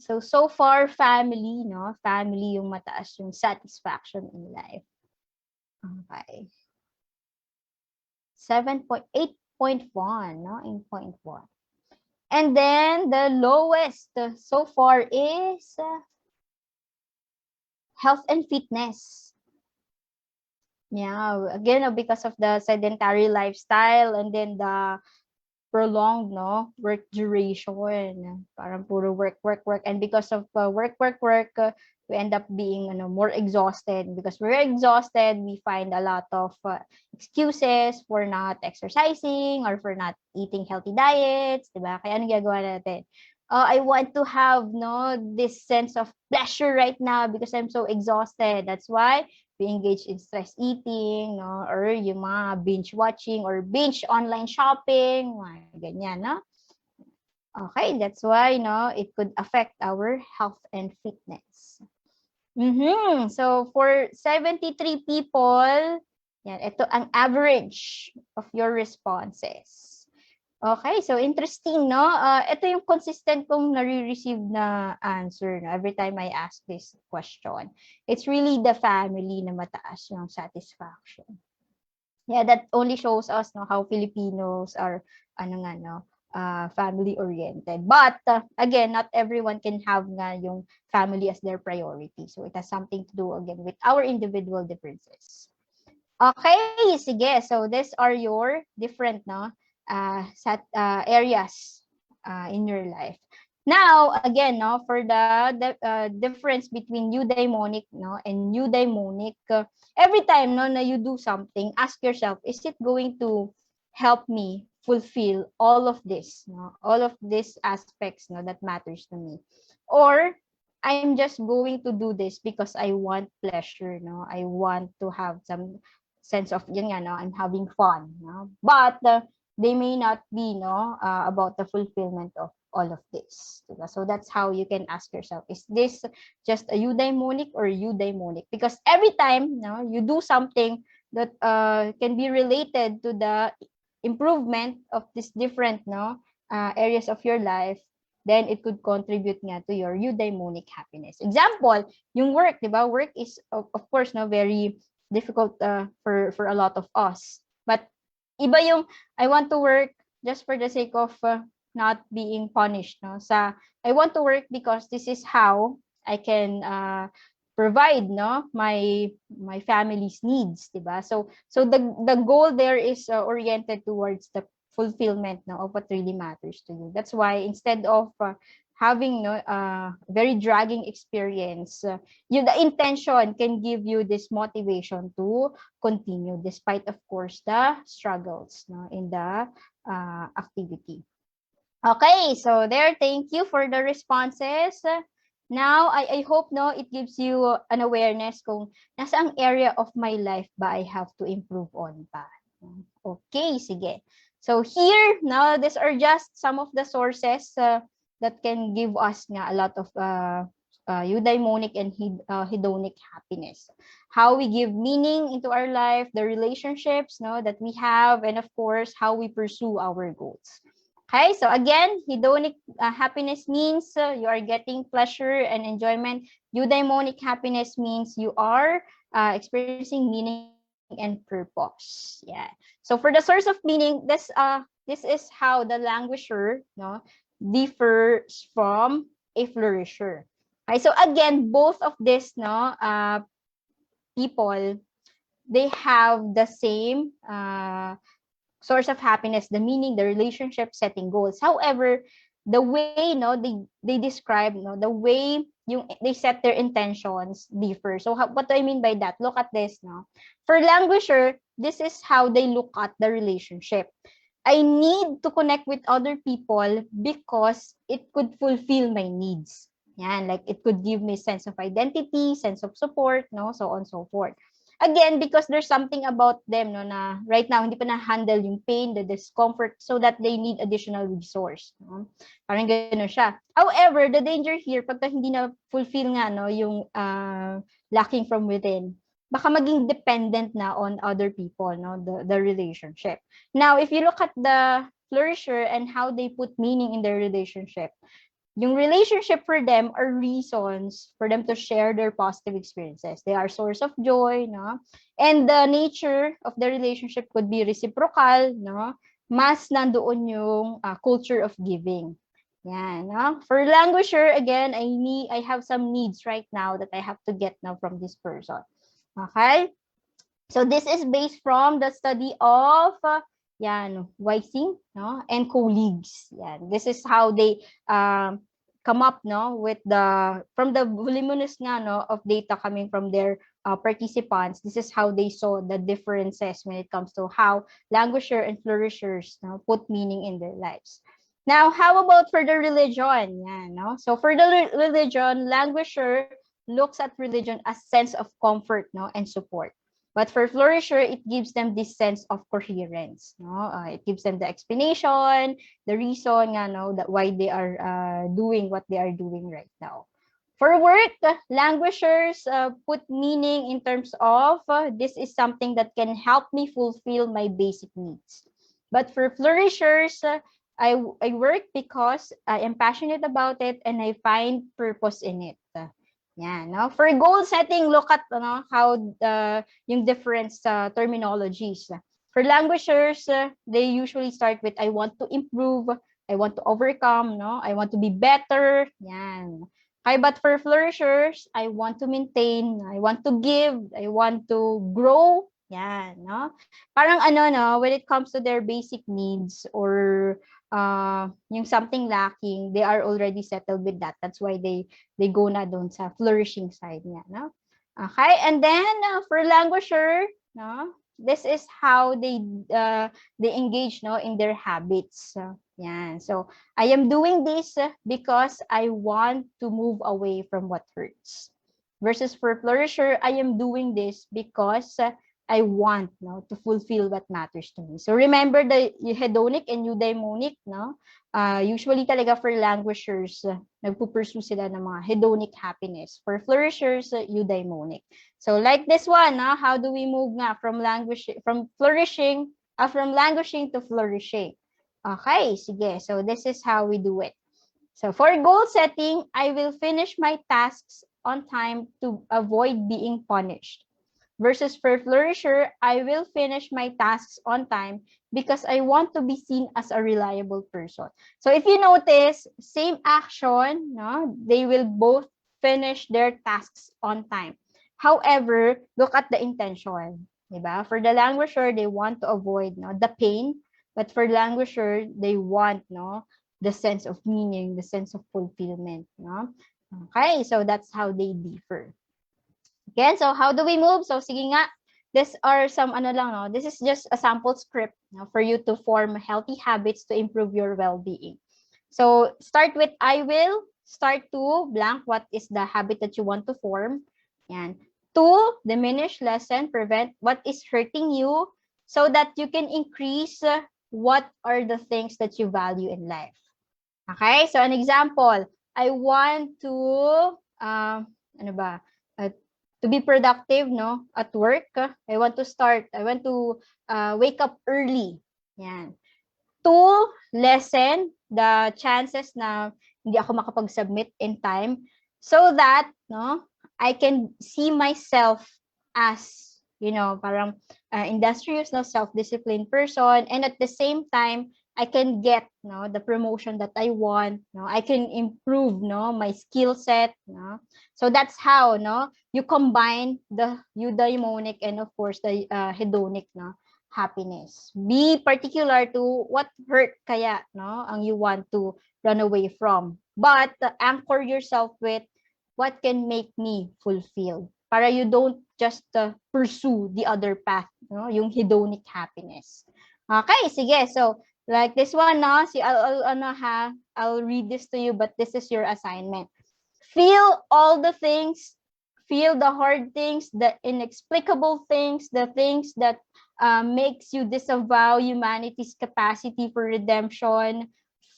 Speaker 1: So far, family, no? Family yung mataas yung satisfaction in life. Okay. 8.1, no? 8.1. And then the lowest so far is health and fitness. Yeah, again, because of the sedentary lifestyle and then the prolonged, no, work duration. Parang puro work, work, work. And because of work, work, work, we end up being more exhausted. Because we're exhausted, we find a lot of excuses for not exercising or for not eating healthy diets, diba? Kaya ano gagawa natin? I want to have this sense of pleasure right now because I'm so exhausted. That's why we engage in stress eating, no? Or yung mga binge watching or binge online shopping, mga ganyan, no? Okay, that's why, it could affect our health and fitness. So for 73 people, yan, ito ang average of your responses. Okay, so interesting, no? Ito yung consistent kong nare-receive na answer every time I ask this question. It's really the family na mataas yung satisfaction. Yeah, that only shows us how Filipinos are family-oriented. But again, not everyone can have nga yung family as their priority. So it has something to do again with our individual differences. Okay, sige. So these are your different areas in your life. Now, again, for the difference between eudaimonic and eudaimonic, every time na you do something, ask yourself, is it going to help me fulfill all of this, all of these aspects that matters to me? Or I'm just going to do this because I want pleasure, I want to have some sense of I'm having fun, but they may not be about the fulfillment of all of this. Diba? So that's how you can ask yourself, is this just a eudaimonic or eudaimonic? Because every time you do something that can be related to the improvement of these different areas of your life, then it could contribute nga to your eudaimonic happiness. Example, yung work, diba? Work is of course very difficult for a lot of us. But iba yung I want to work just for the sake of not being punished. I want to work because this is how I can provide my family's needs, diba? So the goal there is oriented towards the fulfillment of what really matters to you. That's why instead of having very dragging experience, the intention can give you this motivation to continue despite of course the struggles in the activity. Okay, so there, thank you for the responses. Now, I hope it gives you an awareness kung nasa ang area of my life ba I have to improve on pa. Okay, sige. So here, now, these are just some of the sources that can give us a lot of eudaimonic and hedonic happiness. How we give meaning into our life, the relationships that we have, and of course, how we pursue our goals. Okay, so again, hedonic happiness means you are getting pleasure and enjoyment. Eudaimonic happiness means you are experiencing meaning and purpose. Yeah. So for the source of meaning, this is how the languisher, no, differs from a flourisher. Okay, so again, both of this, no, people, they have the same source of happiness, the meaning, the relationship, setting goals. However, the way, no, they describe, no, the way yung they set their intentions differ. So what do I mean by that? Look at this, no. For languisher, this is how they look at the relationship. I need to connect with other people because it could fulfill my needs. Yan, like it could give me sense of identity, sense of support, no, so on and so forth. Again, because there's something about them, no, na right now hindi pa na-handle yung pain, the discomfort, so that they need additional resource, no? Parang gano'n siya. However, the danger here, pagka hindi na fulfill nga, no, yung lacking from within, baka maging dependent na on other people, no, the relationship. Now, if you look at the flourisher and how they put meaning in their relationship, yung relationship for them are reasons for them to share their positive experiences. They are source of joy, no? And the nature of the relationship could be reciprocal, no? Mas nandoon yung culture of giving. Yan, no? For languisher, again, I have some needs right now that I have to get now from this person. Okay? So this is based from the study of Weising, no, and colleagues. Yan. This is how they come up, no, with from the voluminous nga, no, of data coming from their participants. This is how they saw the differences when it comes to how languisher and flourishers, no, put meaning in their lives. Now, how about for the religion? Yan, no? So for the religion, languisher looks at religion as sense of comfort, no, and support. But for flourisher, it gives them this sense of coherence. No, it gives them the explanation, the reason, no, that why they are doing what they are doing right now. For work, languishers put meaning in terms of this is something that can help me fulfill my basic needs. But for flourishers, I work because I am passionate about it and I find purpose in it. Yeah, no? For goal setting, look at how yung different terminologies. For languishers, they usually start with I want to improve, I want to overcome, no? I want to be better. Yan. Okay, but for flourishers, I want to maintain, I want to give, I want to grow. Yan, no? Parang no, when it comes to their basic needs or yung something lacking, they are already settled with that. That's why they go na doon sa flourishing side niya, no? Okay, and then for languisher, no? This is how they engage, no, in their habits. Yan. So, I am doing this because I want to move away from what hurts. Versus for flourisher, I am doing this because I want, no, to fulfill what matters to me. So remember the hedonic and eudaimonic, no? Usually talaga for languishers, nagpupursue sila ng mga hedonic happiness. For flourishers, eudaimonic. So like this one, how do we move nga from languishing to flourishing? Okay, sige. So this is how we do it. So for goal setting, I will finish my tasks on time to avoid being punished. Versus for flourisher, I will finish my tasks on time because I want to be seen as a reliable person. So if you notice, same action, no, they will both finish their tasks on time. However, look at the intention. Diba? For the languisher, they want to avoid, no, the pain. But for languisher, they want, no, the sense of meaning, the sense of fulfillment. No? Okay, so that's how they differ. Again, so how do we move? So sige nga, these are some no, this is just a sample script, no, for you to form healthy habits to improve your well-being. So start with I will, start to blank, what is the habit that you want to form. Yan. 2, diminish, lessen, prevent what is hurting you so that you can increase what are the things that you value in life. Okay, so an example, I want to to be productive, no, at work. I want to wake up early. Yan. to lessen the chances na hindi ako makapag-submit in time so that I can see myself as parang industrious, self-disciplined person, and at the same time I can get the promotion that I want. I can improve my skill set. So that's how you combine the eudaimonic and of course the hedonic happiness. Be particular to what hurt kaya ang you want to run away from, but anchor yourself with what can make me fulfilled para you don't just pursue the other path, yung hedonic happiness. Okay, sige. So, like this one, I'll read this to you, but this is your assignment. Feel all the things, feel the hard things, the inexplicable things, the things that makes you disavow humanity's capacity for redemption.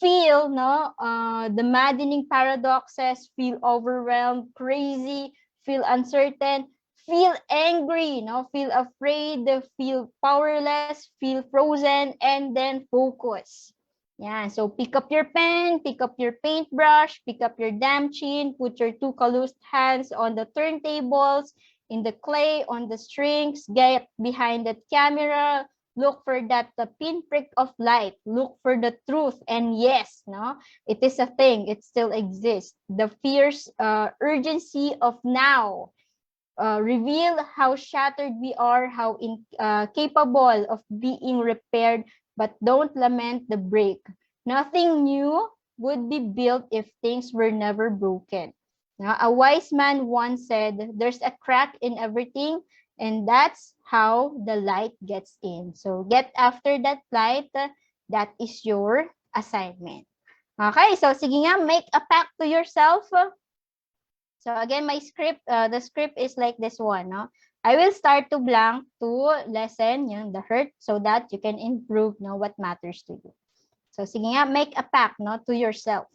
Speaker 1: Feel the maddening paradoxes, feel overwhelmed, crazy, feel uncertain, feel angry, feel afraid, feel powerless, feel frozen, and then focus. Yeah, so pick up your pen, pick up your paintbrush, pick up your damn chin, put your two calloused hands on the turntables, in the clay, on the strings, get behind that camera, look for that pinprick of light, look for the truth, and yes, it is a thing, it still exists. The fierce urgency of now. Reveal how shattered we are, how incapable of being repaired, but don't lament the break. Nothing new would be built if things were never broken. Now, a wise man once said, there's a crack in everything, and that's how the light gets in. So get after that light. That is your assignment. Okay, so sige nga, make a pact to yourself. So again, my script, the script is like this one. I will start to blank to lessen the hurt so that you can improve what matters to you. So sige nga, make a pact to yourself.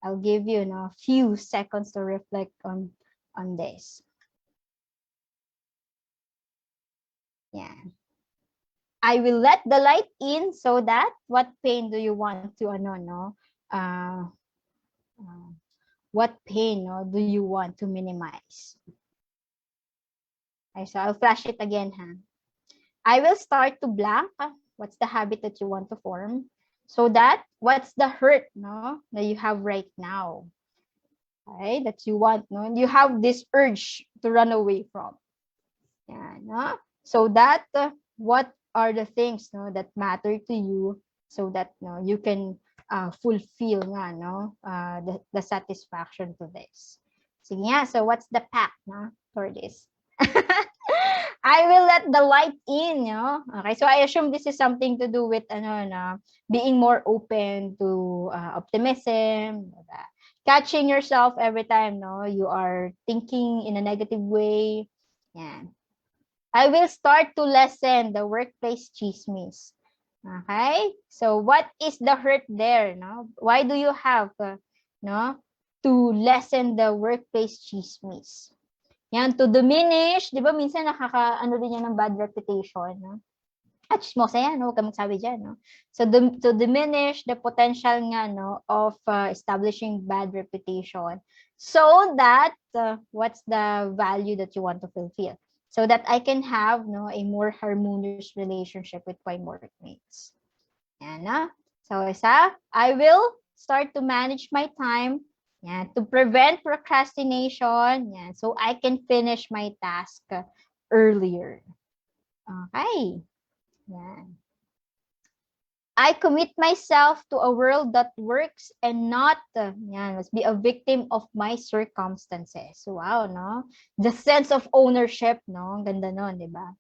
Speaker 1: I'll give you a few seconds to reflect on this. Yeah. I will let the light in so that what pain do you want to what pain do you want to minimize? Okay, so I'll flash it again. I will start to blank. What's the habit that you want to form? So that what's the hurt that you have right now? Okay, that you want. You have this urge to run away from. Yeah, so that what are the things that matter to you so that you can fulfill the satisfaction to this. So yeah, so what's the pact for this? I will let the light in, Okay, so I assume this is something to do with being more open to optimism, catching yourself every time you are thinking in a negative way. Yeah. I will start to lessen the workplace chismis. Okay? So what is the hurt there, Why do you have to lessen the workplace chismis? Yan, to diminish, 'di ba minsan nakaka-ano din yan ng bad reputation, chismosa yan, huwag ka magsabi dyan, So to diminish the potential nga of establishing bad reputation so that what's the value that you want to fulfill? So that I can have a more harmonious relationship with my workmates. Yan, So isa, I will start to manage my time to prevent procrastination so I can finish my task earlier. Okay. Yan. I commit myself to a world that works and not must be a victim of my circumstances. Wow, The sense of ownership, Ganda nun, di ba?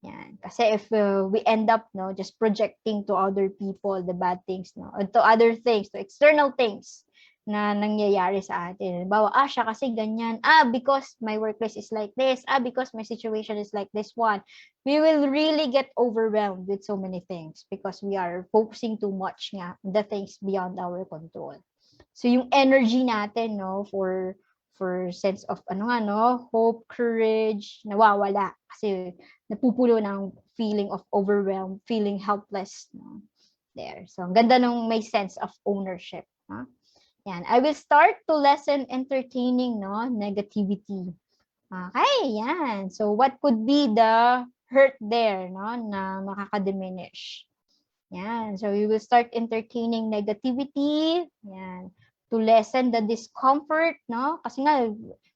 Speaker 1: Yan. Kasi if we end up just projecting to other people the bad things, to other things, to external things na nangyayari sa atin. Halimbawa, siya kasi ganyan. Because my workplace is like this. Because my situation is like this one. We will really get overwhelmed with so many things because we are focusing too much the things beyond our control. So yung energy natin for sense of hope, courage, nawawala kasi napupuno ng feeling of overwhelmed, feeling helpless. No? There. So, ang ganda nung may sense of ownership. No? Yan. I will start to lessen entertaining negativity. Okay, yan. So, what could be the hurt there na makaka-diminish? Yan. So, we will start entertaining negativity. Yan. To lessen the discomfort, Kasi nga,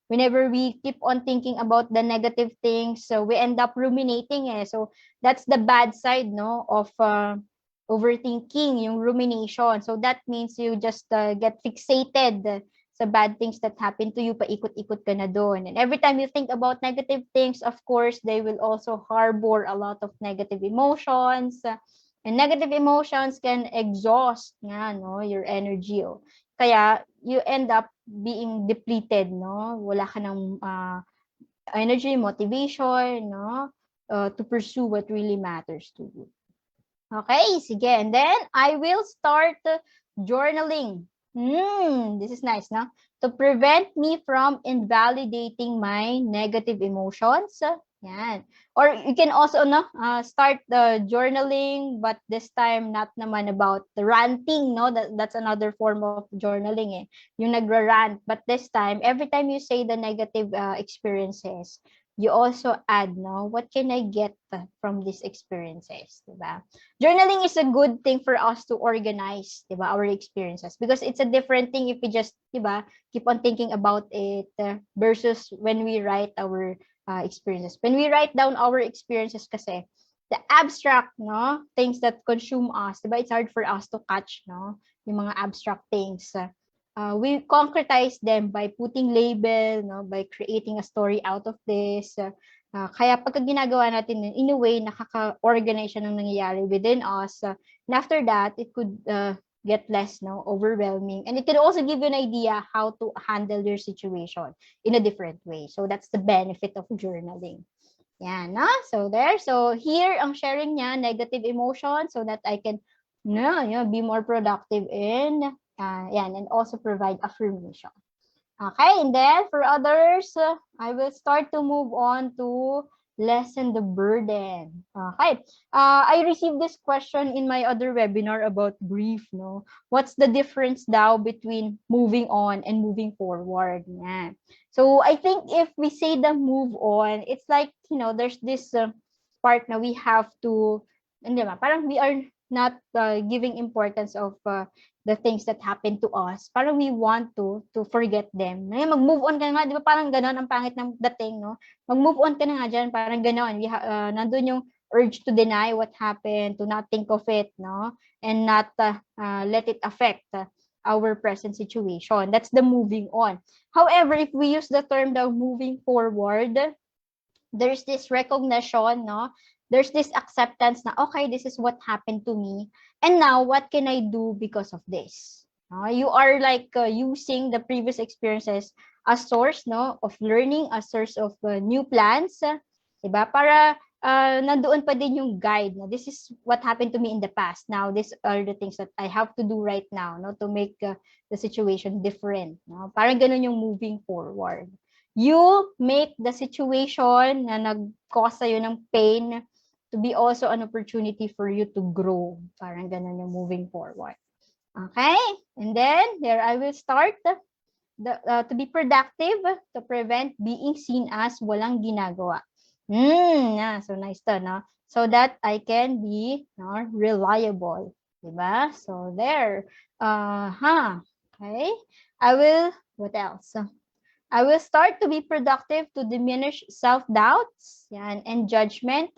Speaker 1: whenever we keep on thinking about the negative things, so we end up ruminating So, that's the bad side, of overthinking, yung rumination. So, that means you just get fixated sa bad things that happen to you, paikot-ikot ka na doon. And every time you think about negative things, of course, they will also harbor a lot of negative emotions. And negative emotions can exhaust your energy. Kaya you end up being depleted, Wala ka ng energy, motivation, to pursue what really matters to you. Okay, sige. And then I will start journaling. This is nice, no? To prevent me from invalidating my negative emotions. Yan. Or you can also start the journaling, but this time not naman about the ranting, that's another form of journaling yung nagra-rant. But this time, every time you say the negative experiences, you also add, what can I get from these experiences, diba? Journaling is a good thing for us to organize, diba, our experiences, because it's a different thing if we just, diba, keep on thinking about it versus when we write our experiences. When we write down our experiences kasi, the abstract, things that consume us, diba, it's hard for us to catch, yung mga abstract things. We concretize them by putting label, by creating a story out of this. Kaya pagka ginagawa natin in a way, nakaka-organize siya ng nangyayari within us. And after that, it could get less overwhelming. And it can also give you an idea how to handle your situation in a different way. So that's the benefit of journaling. Yan, So there. So here, ang sharing niya, negative emotion, so that I can be more productive in and also provide affirmation. Okay, and then for others, I will start to move on to lessen the burden. Okay, I received this question in my other webinar about grief. What's the difference now between moving on and moving forward? Yeah. So I think if we say the move on, it's like there's this part na we have to, hindi ba? Parang we are not giving importance of the things that happen to us. Parang we want to forget them. Mag-move on ka na nga, di ba parang gano'n ang pangit ng dating, Mag-move on ka na nga dyan, parang gano'n. Nandun yung urge to deny what happened, to not think of it, and not let it affect our present situation. That's the moving on. However, if we use the term the moving forward, there's this recognition, there's this acceptance na, okay, this is what happened to me. And now, what can I do because of this? You are like using the previous experiences as source of learning, as source of new plans. Diba? Para nandoon pa din yung guide. This is what happened to me in the past. Now, these are the things that I have to do right now to make the situation different. Parang ganun yung moving forward. You make the situation na nag-cause sa'yo ng pain to be also an opportunity for you to grow. Parang ganun yung moving forward. Okay? And then, there I will start to be productive, to prevent being seen as walang ginagawa. So nice to, So that I can be reliable. Diba? So there. Okay? I will, what else? I will start to be productive to diminish self-doubts and judgment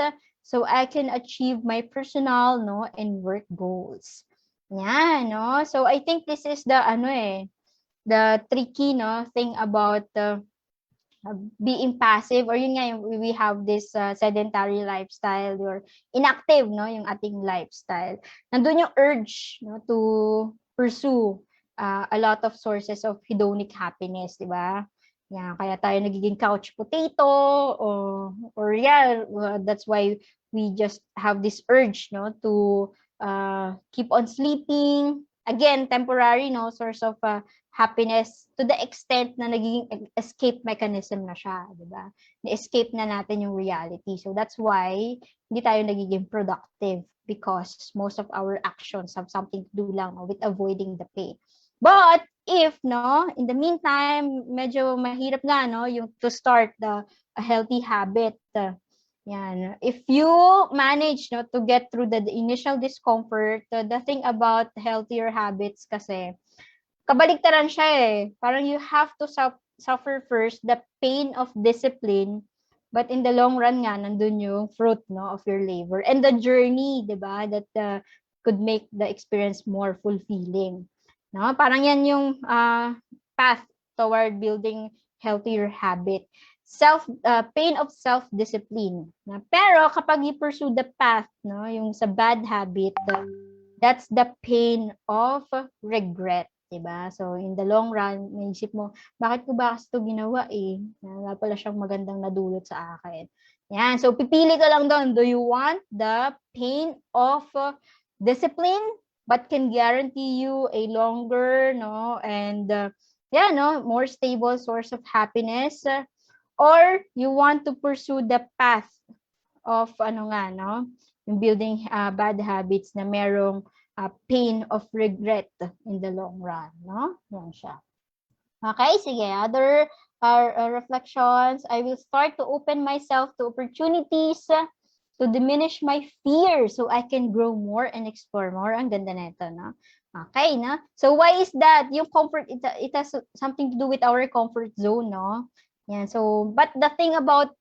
Speaker 1: so I can achieve my personal and work goals. So I think this is the the tricky thing about being passive, or yun nga we have this sedentary lifestyle or inactive yung ating lifestyle. Nandun yung urge to pursue a lot of sources of hedonic happiness, di ba? Kaya tayo nagiging couch potato or that's why we just have this urge to keep on sleeping, again, temporary, no, source of happiness to the extent na nagiging escape mechanism na siya, di ba? Na-escape na natin yung reality. So that's why hindi tayo nagiging productive because most of our actions have something to do lang with avoiding the pain. But if, no, in the meantime, medyo mahirap nga, no, yung to start a healthy habit. Yan. If you manage, no, to get through the initial discomfort, the thing about healthier habits kasi, kabaligtaran siya eh. Parang you have to suffer first the pain of discipline, but in the long run nga, nandun yung fruit, no, of your labor. And the journey, di ba, that could make the experience more fulfilling. No? Parang yan yung path toward building healthier habit. Pain of self-discipline. Pero kapag you pursue the path, no, yung sa bad habit, that's the pain of regret. Diba? So, in the long run, naisip mo, bakit ko ba kasi ito ginawa eh? Wala pala siyang magandang nadulot sa akin. Yan. So, pipili ka lang doon. Do you want the pain of discipline but can guarantee you a longer, no, and more stable source of happiness? Or you want to pursue the path of yung building bad habits na merong pain of regret in the long run, no? Yan siya. Okay, sige. Other reflections. I will start to open myself to opportunities to diminish my fear so I can grow more and explore more. Ang ganda nito, no? Okay, no? So why is that? Yung comfort, it has something to do with our comfort zone, no? Yan. So, but the thing about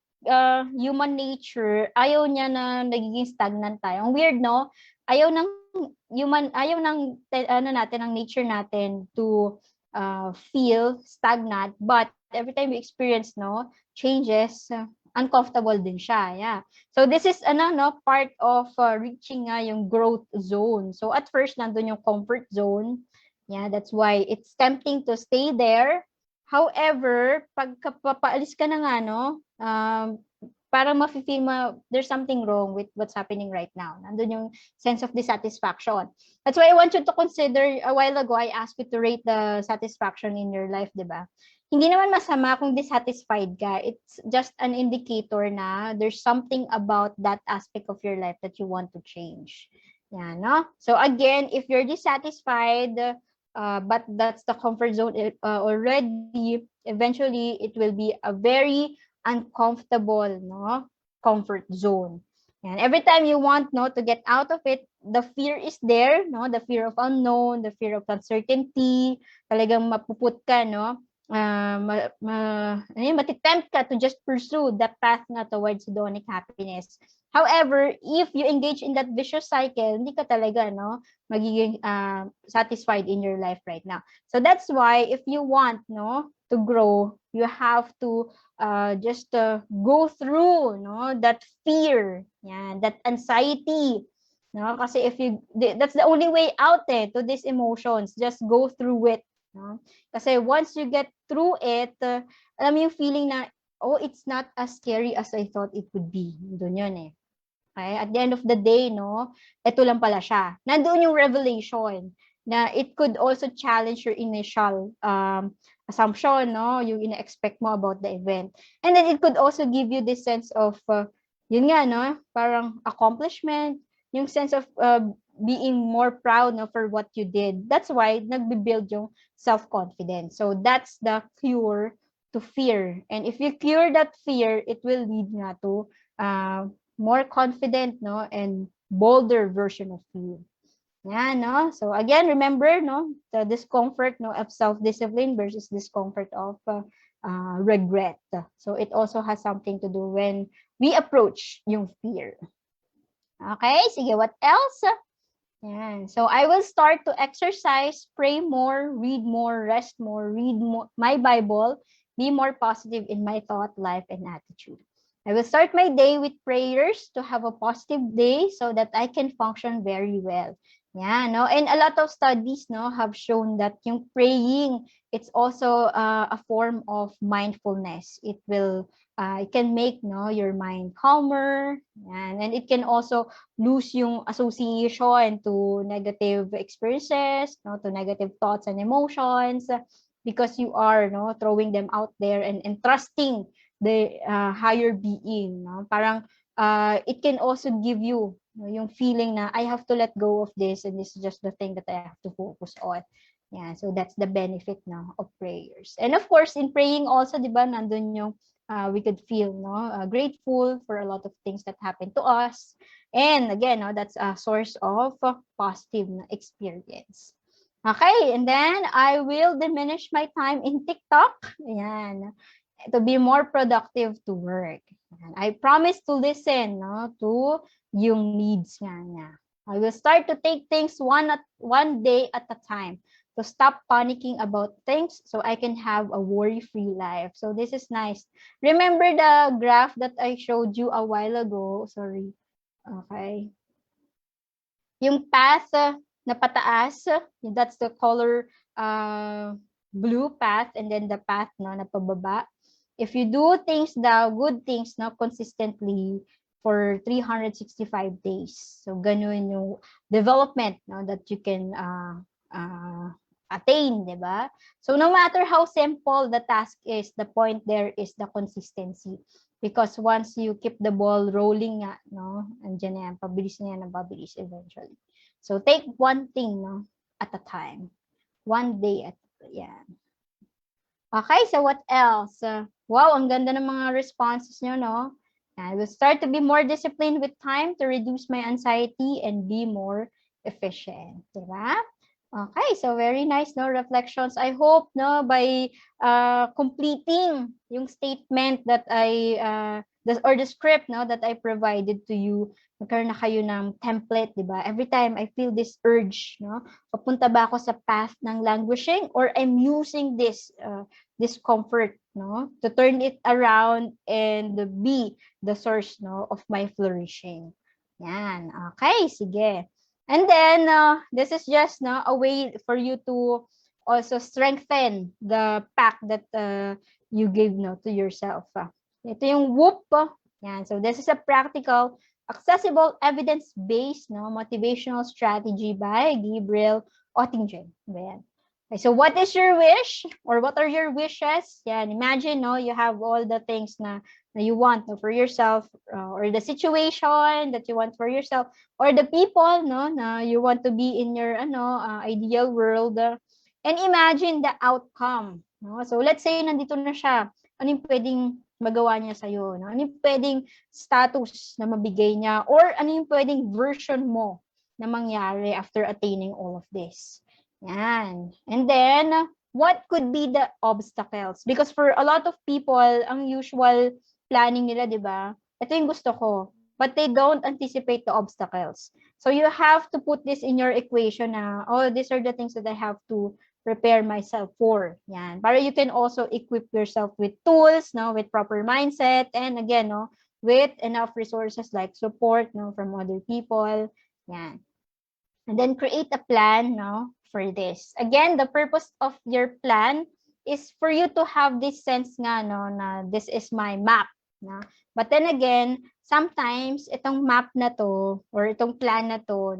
Speaker 1: human nature, ayaw niya na nagiging stagnant tayo. Ang weird, no? Ayaw ng nature natin to feel stagnant, but every time we experience, no, changes, uncomfortable din siya. Yeah. So this is part of reaching yung growth zone. So at first nandun yung comfort zone. Yeah, that's why it's tempting to stay there. However, pag papaalis ka na nga, no, parang mafe-feel mo there's something wrong with what's happening right now. Nandun yung sense of dissatisfaction. That's why I want you to consider, a while ago, I asked you to rate the satisfaction in your life, di ba? Hindi naman masama kung dissatisfied ka. It's just an indicator na there's something about that aspect of your life that you want to change. Yan, no? So again, if you're dissatisfied, but that's the comfort zone already, eventually it will be a very uncomfortable, no, comfort zone. And every time you want, no, to get out of it, the fear is there, no, the fear of unknown, the fear of uncertainty, talagang mapuput ka, no, matitempt ka to just pursue the path na towards hedonic happiness. However, if you engage in that vicious cycle, hindi ka talaga, no, magiging satisfied in your life right now. So that's why if you want, no, to grow, you have to just go through, no, that fear, yeah, that anxiety, no, kasi that's the only way out to these emotions. Just go through it, no, kasi once you get through it, alam mo yung feeling na, oh, it's not as scary as I thought it would be. Doon yun eh. Okay? At the end of the day, no, ito lang pala siya. Nandoon yung revelation na it could also challenge your initial assumption, no, yung ina-expect mo about the event. And then it could also give you this sense of, yun nga, no, parang accomplishment, yung sense of being more proud, no, for what you did. That's why nagbe-build yung self-confidence. So that's the cure to fear. And if you cure that fear, it will lead nga to more confident, no, and bolder version of you. Yeah, no. So again, remember, no, the discomfort, no, of self-discipline versus discomfort of regret. So it also has something to do when we approach yung fear. Okay, sige, what else? Yeah. So I will start to exercise, pray more, read more, rest more, read more, my Bible, be more positive in my thought, life, and attitude. I will start my day with prayers to have a positive day so that I can function very well. Yeah, no, and a lot of studies, no, have shown that yung praying, it's also a form of mindfulness. It will It can make your mind calmer, and it can also lose yung association to negative experiences, to negative thoughts and emotions, because you are throwing them out there and trusting the higher being. Parang it can also give you yung feeling na I have to let go of this, and this is just the thing that I have to focus on. Yeah, so that's the benefit of prayers. And of course, in praying also, di ba, nandun yung we could feel grateful for a lot of things that happened to us. And again, that's a source of positive experience. Okay, and then I will diminish my time in TikTok. Ayan, to be more productive to work. Ayan. I promise to listen to yung needs nga niya. I will start to take things one day at a time, to stop panicking about things so I can have a worry-free life. So this is nice. Remember the graph that I showed you a while ago? Sorry. Okay. Yung path na pataas, that's the color blue path, and then the path na pababa. If you do things, the good things consistently for 365 days. So ganun yung development that you can attain, di ba? So no matter how simple the task is, the point there is the consistency. Because once you keep the ball rolling nga, andyan na yan, pabilis na yan, pabilis eventually. So take one thing at a time. One day at yan. Okay, so what else? Wow, ang ganda ng mga responses nyo, no? I will start to be more disciplined with time to reduce my anxiety and be more efficient. Diba? Okay, so very nice reflections. I hope by completing yung statement that I or the script that I provided to you, magkaroon na kayo ng template, 'di ba? Every time I feel this urge, papunta ba ako sa path ng languishing, or I'm using this discomfort, to turn it around and be the source of my flourishing. Yan. Okay, sige. And then, this is just a way for you to also strengthen the pact that you gave to yourself. Ito yung whoop. Yan. So, this is a practical, accessible, evidence-based motivational strategy by Gabriel Oettingen. Yan. Okay, so what is your wish, or what are your wishes? Yan. Imagine, you have all the things na you want for yourself, or the situation that you want for yourself, or the people na you want to be in your ideal world, and imagine the outcome. So let's say nandito na siya, ano yung pwedeng magawa niya sa'yo? Ano yung pwedeng status na mabigay niya, or ano yung pwedeng version mo na mangyari after attaining all of this? Yan. And then, what could be the obstacles? Because for a lot of people, ang usual planning nila, di ba? Ito yung gusto ko. But they don't anticipate the obstacles. So you have to put this in your equation na, these are the things that I have to prepare myself for. Yan. Para you can also equip yourself with tools, with proper mindset, and again, with enough resources like support, from other people. Yan. And then create a plan, for this. Again, the purpose of your plan is for you to have this sense nga, na this is my map. But then again, sometimes itong map na to, or itong plan na to,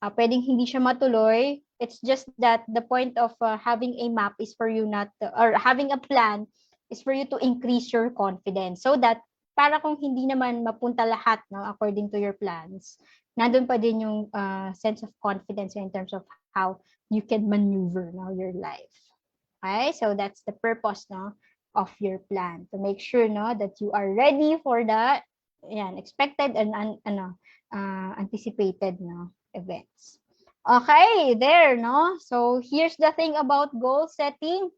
Speaker 1: pwedeng hindi siya matuloy. It's just that the point of having a map is for you or having a plan is for you to increase your confidence. So that, para kung hindi naman mapunta lahat, according to your plans, nandun pa din yung sense of confidence in terms of how you can maneuver your life. Okay, so that's the purpose of your plan, to make sure that you are ready for the expected and anticipated events. Okay, there so here's the thing about goal setting.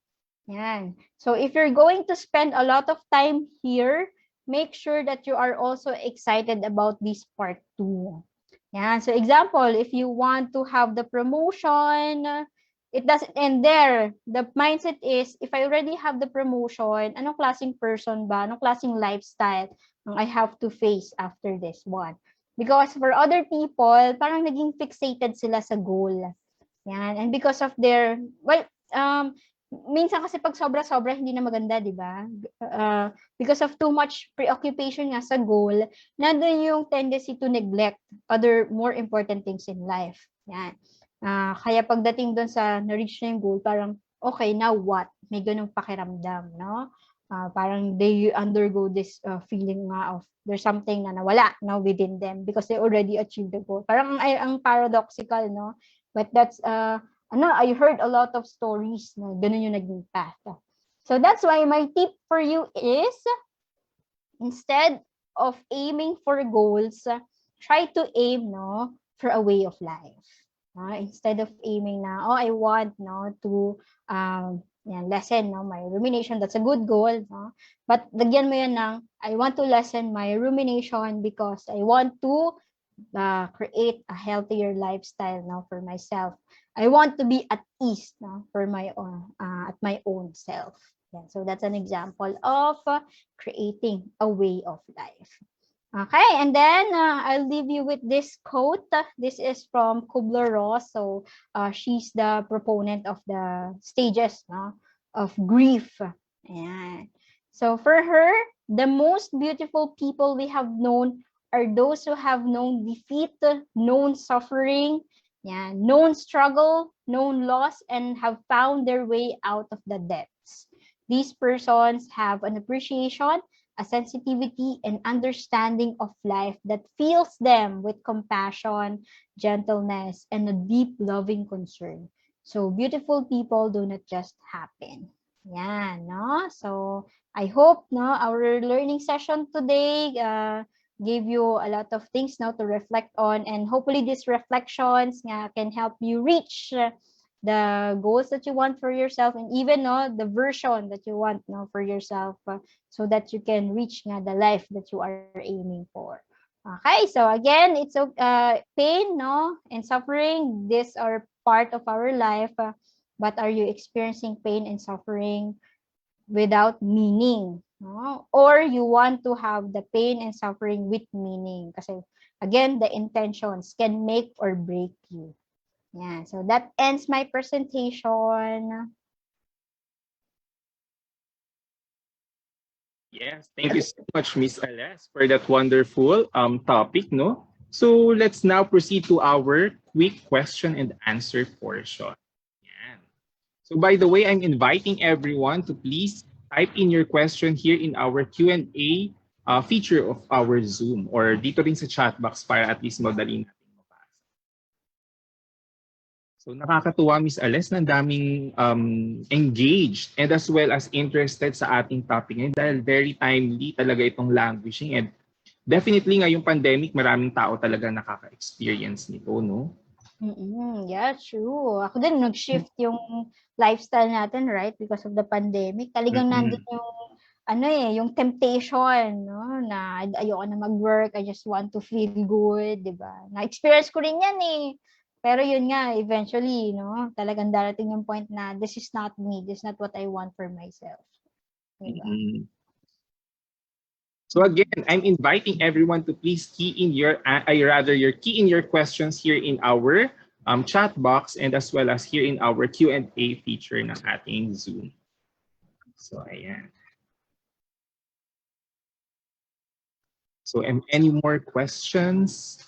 Speaker 1: Yan. So if you're going to spend a lot of time here, make sure that you are also excited about this part 2. Yeah, so example, if you want to have the promotion, it doesn't end there. The mindset is, if I already have the promotion, anong klaseng person ba, anong klaseng lifestyle I have to face after this one? Because for other people, parang naging fixated sila sa goal. Yan. And because of their, minsan kasi pag sobra-sobra hindi na maganda, 'di ba? Because of too much preoccupation nga sa goal, nandun yung tendency to neglect other more important things in life. Yan. Kaya pagdating doon sa na-reach na yung goal, parang, okay, now what? May ganung pakiramdam, no? Parang they undergo this feeling nga of there's something na nawala now within them because they already achieved the goal. Parang ang paradoxical, no? But that's I heard a lot of stories na ganun yung naging path. So that's why my tip for you is, instead of aiming for goals, try to aim, no, for a way of life. Instead of aiming na, oh, I want, no, to lessen, no, my rumination. That's a good goal, no? But lagyan mo yan ng, I want to lessen my rumination because I want to create a healthier lifestyle, no, for myself. I want to be at ease, no, for my own at my own self. Yeah, so that's an example of creating a way of life. Okay, and then I'll leave you with this quote. This is from Kubler-Ross. So she's the proponent of the stages, no, of grief. Ayan. So for her, the most beautiful people we have known are those who have known defeat, known suffering, known struggle, known loss, and have found their way out of the depths. These persons have an appreciation, a sensitivity, and understanding of life that fills them with compassion, gentleness, and a deep loving concern. So beautiful people do not just happen. Yan, no? So I hope, no, our learning session today gave you a lot of things now to reflect on, and hopefully these reflections can help you reach the goals that you want for yourself, and even the version that you want for yourself, so that you can reach the life that you are aiming for. Okay, so again, it's pain, and suffering. These are part of our life, but are you experiencing pain and suffering without meaning? No? Or you want to have the pain and suffering with meaning? Kasi again, the intentions can make or break you. Yeah, so that ends my presentation.
Speaker 2: Yes, thank you so much, Miss Ales, for that wonderful topic, no? So let's now proceed to our quick question and answer portion. Yan. So by the way, I'm inviting everyone to please type in your question here in our Q&A feature of our Zoom, or dito rin sa chat box para at least madali natin mabasa. So nakakatuwa, Miss Ales, na daming engaged and as well as interested sa ating topic ngayon dahil very timely talaga itong languishing, and definitely ngayong pandemic maraming tao talaga nakaka-experience nito, no?
Speaker 1: Yeah, true. Ako din, nag-shift yung lifestyle natin, right? Because of the pandemic. Talagang nandun yung temptation, no? Na ayoko na mag-work, I just want to feel good, di ba? Na-experience ko rin yan eh. Pero yun nga, eventually, no? Talagang darating yung point na this is not me, this is not what I want for myself. Diba?
Speaker 2: So again, I'm inviting everyone to please key in your questions here in our chat box, and as well as here in our Q&A feature ng ating Zoom. So ayan. So any more questions?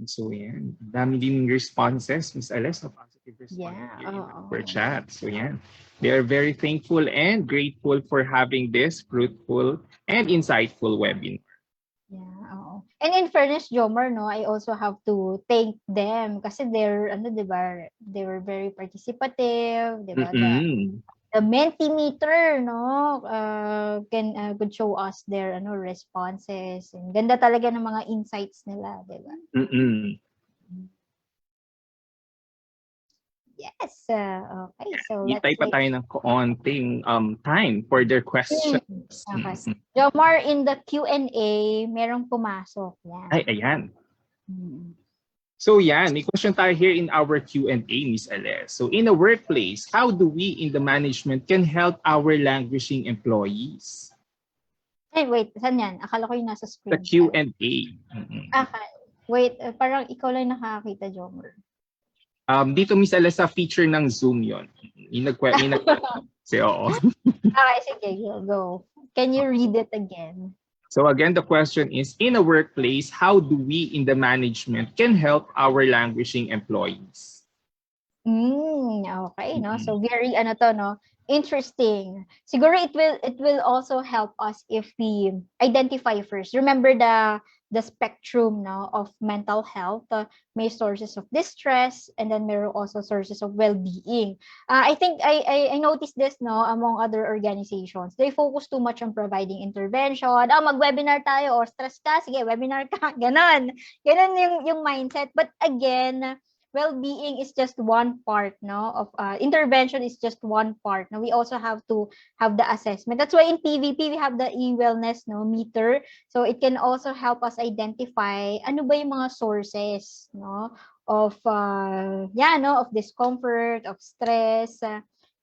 Speaker 2: So yan, dami din responses, Ms. Ales, na positive responses here in our chat. So yan, they are very thankful and grateful for having this fruitful and insightful webinar.
Speaker 1: Yeah, and in fairness, Jomar, no, I also have to thank them kasi diba, they were very participative, diba? The Mentimeter, no, could show us their responses. And ganda talaga ng mga insights nila, diba? Yes. Okay. So
Speaker 2: let's pa tayo ng konting time for their questions.
Speaker 1: Okay. Jomar, in the Q&A, merong pumasok. Yan.
Speaker 2: Ay, ayan. So yan, may question tayo here in our Q&A, Ms. Ales. So in a workplace, how do we in the management can help our languishing employees?
Speaker 1: Ay, wait, saan yan? Akala ko yung nasa
Speaker 2: Sa
Speaker 1: screenshot.
Speaker 2: Q&A. Mm-mm.
Speaker 1: Wait, parang ikaw lang nakakita, Jomer.
Speaker 2: Dito misala sa feature ng Zoom yon. Yung nag-question. Kasi oo.
Speaker 1: Okay, sige, go. Can you read it again?
Speaker 2: So again, the question is, in a workplace, how do we in the management can help our languishing employees?
Speaker 1: Okay, no?
Speaker 2: Mm-mm.
Speaker 1: So very ano to, no? Interesting. Siguro it will also help us if we identify first. Remember the spectrum, no, of mental health. May sources of distress, and then there are also sources of well-being. I think I noticed this, no, among other organizations. They focus too much on providing intervention. Mag-webinar tayo or stress ka, sige, webinar ka. Ganon. Ganon yung mindset. But again, well-being is just one part, no, of intervention is just one part. No, we also have to have the assessment. That's why in PVP we have the e-wellness, no, meter. So it can also help us identify ano ba yung mga sources, no, of of discomfort, of stress,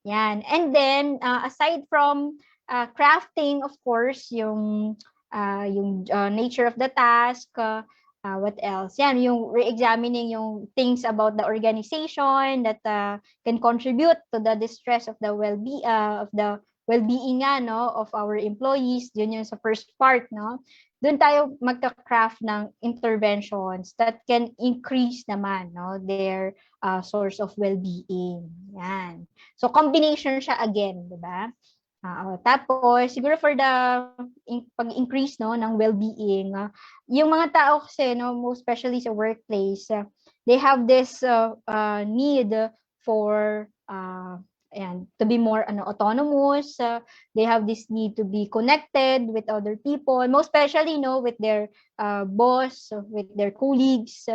Speaker 1: yan. And then aside from crafting, of course, yung nature of the task, what else? Yan, yung re-examining yung things about the organization that can contribute to the distress of the well-being nga, no, of our employees. Yun yung sa first part, no. Doon tayo magka-craft ng interventions that can increase naman, no, their source of well-being. Yan. So combination siya again, 'di ba? Tapos siguro for the pag-increase, no, ng well-being, yung mga tao kasi, no, most especially sa workplace, they have this need for to be more autonomous. They have this need to be connected with other people, most especially, no, with their boss, with their colleagues.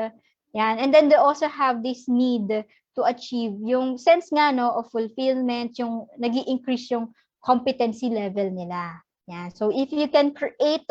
Speaker 1: Yan. And then they also have this need to achieve yung sense nga, no, of fulfillment, yung nag-i-increase yung competency level nila. Yeah. So if you can create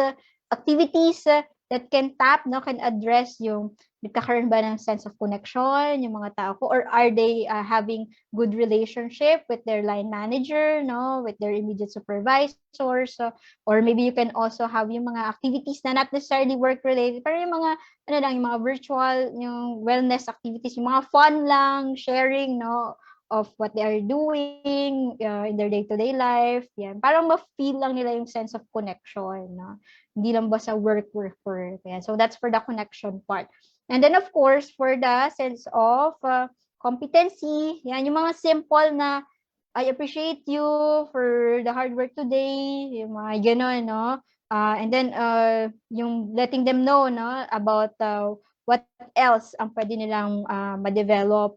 Speaker 1: activities that can tap, no, can address yung nagkakaroon ba ng sense of connection yung mga tao ko, or are they having good relationship with their line manager, no, with their immediate supervisors, or maybe you can also have yung mga activities na not necessarily work related, pero yung mga yung mga virtual, yung wellness activities, yung mga fun lang, sharing, no, of what they are doing in their day-to-day life. Yan. Parang ma-feel lang nila yung sense of connection. No? Hindi lang ba sa work. Yan. So that's for the connection part. And then of course, for the sense of competency, yan, yung mga simple na I appreciate you for the hard work today, yung mga gano'n, no? And then yung letting them know, no, about what else ang pwede nilang ma-develop,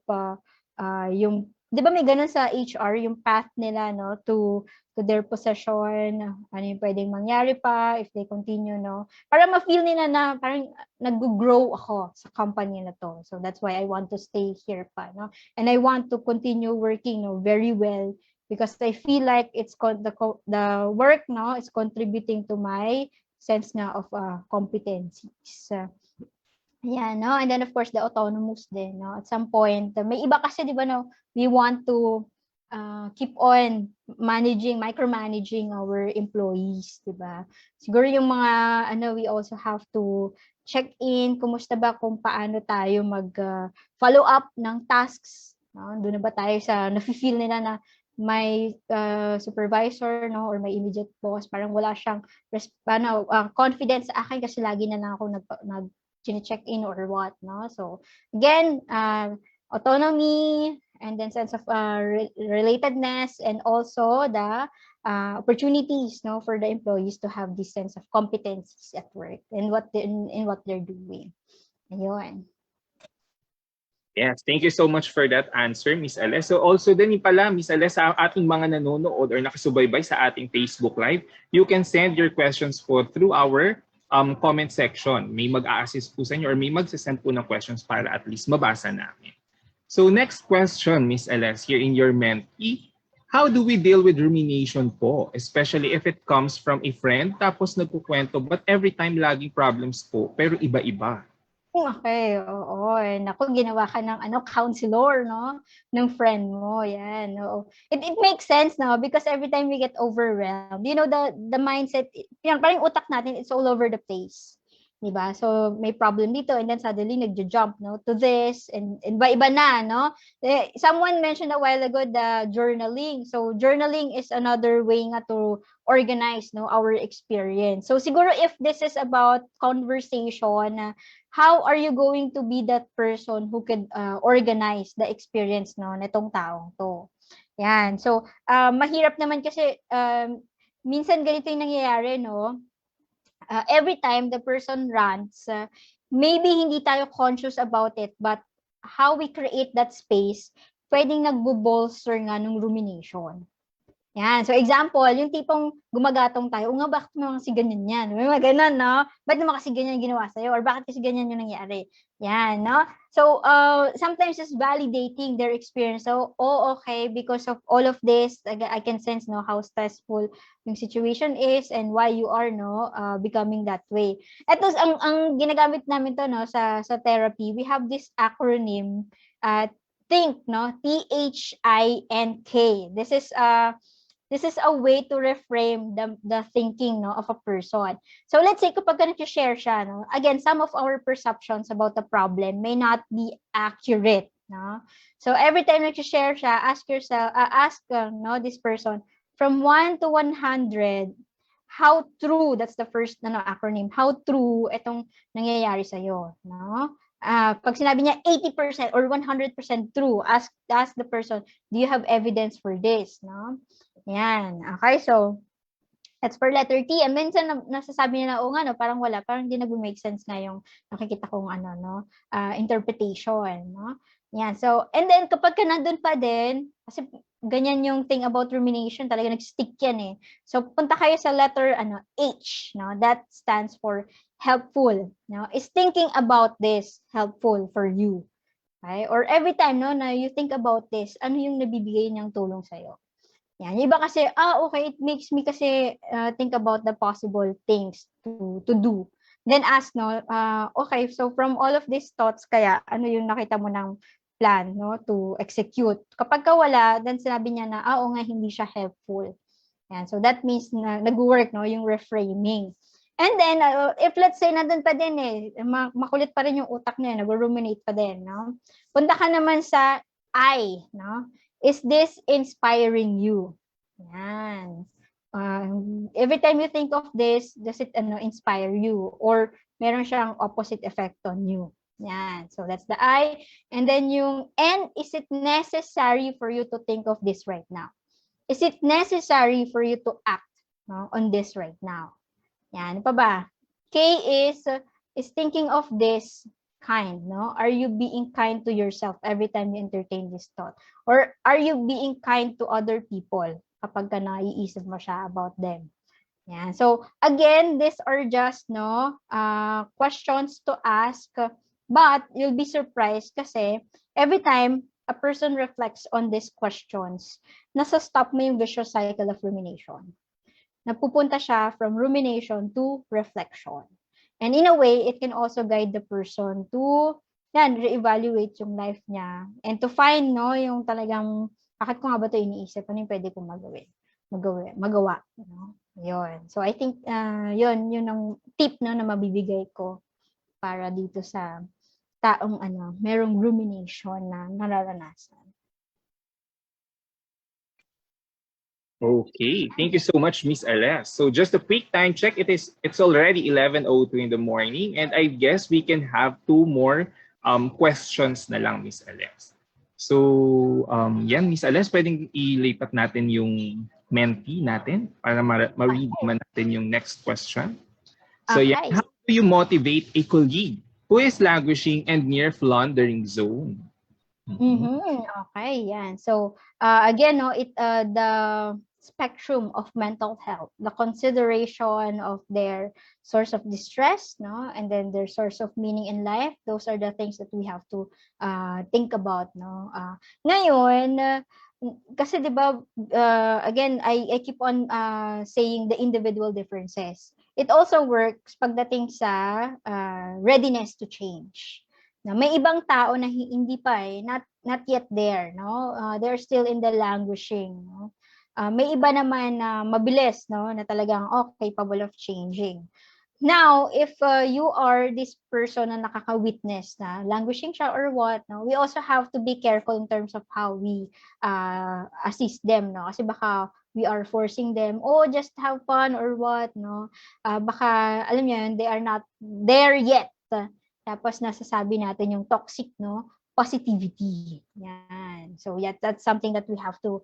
Speaker 1: yung 'di ba may gano'n sa HR, yung path nila, no, to their possession, ano yung pwedeng mangyari pa if they continue, no? Para ma-feel nila na parang nag-grow ako sa company na 'to. So that's why I want to stay here pa, no? And I want to continue working, no, very well because I feel like the work, no, is contributing to my sense nga of competencies. Yeah, no? And then of course the autonomous din, no? At some point, may iba kasi 'di ba, no, we want to keep on micromanaging our employees, 'di ba? Siguro yung mga we also have to check in kumusta ba kung paano tayo mag follow up ng tasks, no? Doon na ba tayo sa nafi-feel nila na may supervisor, no, or may immediate boss, parang wala siyang confidence sa akin kasi lagi na lang ako nag check in or what, no? So again, autonomy, and then sense of relatedness, and also the opportunities, no, for the employees to have this sense of competencies at work and in what they're doing. Ayun.
Speaker 2: Yes, thank you so much for that answer, Miss Ales. So also din pala, Miss Ales, sa ating mga nanonood or nakasubaybay sa ating Facebook Live, you can send your questions po through our comment section. May mag-a-assist po sa inyo or may mag-send po ng questions para at least mabasa namin. So next question, Miss Ales, here in your mentee, how do we deal with rumination po, especially if it comes from a friend tapos nagkukwento but every time laging problems po pero iba-iba?
Speaker 1: Okay, oo. Naku, ginawa ka ng counselor, no? Ng friend mo, yan, oo. It makes sense, no? Because every time we get overwhelmed, the mindset, yan, parang utak natin, it's all over the place. 'Di ba? So, may problem dito and then suddenly nagjo-jump, no, to this and iba-iba na, no? Someone mentioned a while ago the journaling. So, journaling is another way nga to organize, no, our experience. So, siguro if this is about conversation, how are you going to be that person who could organize the experience, no, nitong taong to? Yan. So, mahirap naman kasi minsan ganito yung nangyayari, no? Every time the person rants, maybe hindi tayo conscious about it, but how we create that space, pwedeng nagbo-bolster nga ng rumination. Yan. So, example, yung tipong gumagatong tayo, o nga, bakit naman kasi ganyan yan? May mga ganun, no? Ba't naman kasi ganyan ginawa sa'yo? Or bakit kasi ganyan yung nangyari? Yan, no? So, sometimes just validating their experience. So, oh, okay, because of all of this, I can sense, no, how stressful yung situation is and why you are, no, becoming that way. Ito, ang ginagamit namin to, no, sa therapy, we have this acronym, think, no, THINK. This is a way to reframe the thinking, no, of a person. So let's say kapag nag-share siya, no, again, some of our perceptions about the problem may not be accurate, no. So every time nag-share siya, ask yourself, no, this person, from 1 to 100, how true, that's the first acronym, how true itong nangyayari sa'yo, no? Pag sinabi niya 80% or 100% true, ask the person, do you have evidence for this, no? Yan. Okay, so that's for letter T. And minsan nasasabi niya na, oo nga, no, parang wala, parang hindi nag-make sense nga yung nakikita kong interpretation, no? Yan. So, and then kapag ka nandun pa din, kasi ganyan yung thing about rumination, talaga nag-stick yan eh. So, punta kayo sa letter H, no? That stands for helpful, no? Is thinking about this helpful for you? Okay? Or every time, no, na you think about this, ano yung nabibigay niyang tulong sa'yo? Yan. Yung iba kasi, okay, it makes me kasi think about the possible things to do. Then ask, no, okay, so from all of these thoughts, kaya ano yung nakita mo ng plan, no, to execute. Kapag ka wala, then sinabi niya na, oo nga, hindi siya helpful. Yan. So that means na nag-work, no, yung reframing. And then, if let's say, nandun pa din makulit pa rin yung utak niya, nag-ruminate pa din, no? Punta ka naman sa I, no? Is this inspiring you? Yan. Every time you think of this, does it inspire you? Or meron siyang opposite effect on you? Yan. So that's the I. And then yung N, is it necessary for you to think of this right now? Is it necessary for you to act, no, on this right now? Yan. Ano pa ba? K is thinking of this kind, no? Are you being kind to yourself every time you entertain this thought? Or are you being kind to other people kapag ka naiisip mo siya about them? Yan. So, again, these are just, questions to ask, but you'll be surprised kasi every time a person reflects on these questions, nasa-stop mo yung vicious cycle of rumination. Napupunta siya from rumination to reflection. And in a way, it can also guide the person to reevaluate yung life niya and to find, no, yung talagang, bakit ko nga ba ito iniisip? Ano yung pwede kong magawa? No? Yun. So, I think, yun ang tip, no, na mabibigay ko para dito sa taong, merong rumination na nararanasan.
Speaker 2: Okay, thank you so much, Miss Ales. So just a quick time check. It's already 11:02 in the morning, and I guess we can have two more questions na lang, Miss Ales. So yan, Miss Ales, pwedeng ilipat natin yung mentee natin para ma-read naman natin yung next question. So yan, how do you motivate a colleague who is languishing and near floundering zone?
Speaker 1: Okay, yan. So, again, no, the spectrum of mental health, the consideration of their source of distress, no, and then their source of meaning in life, those are the things that we have to think about, no. Ngayon, kasi 'di ba, again, I keep on saying the individual differences. It also works pagdating sa readiness to change. Na may ibang tao na hindi pa not yet there, no? They're still in the languishing, no? May iba naman na mabilis, no, na talagang capable of changing. Now, if you are this person na nakaka-witness na languishing siya or what, no, we also have to be careful in terms of how we assist them, no? Kasi baka we are forcing them, just have fun or what, no? Baka, alam niyo yun, they are not there yet. Tapos nasasabi natin yung toxic, no? Positivity. Yan. So, yeah, that's something that we have to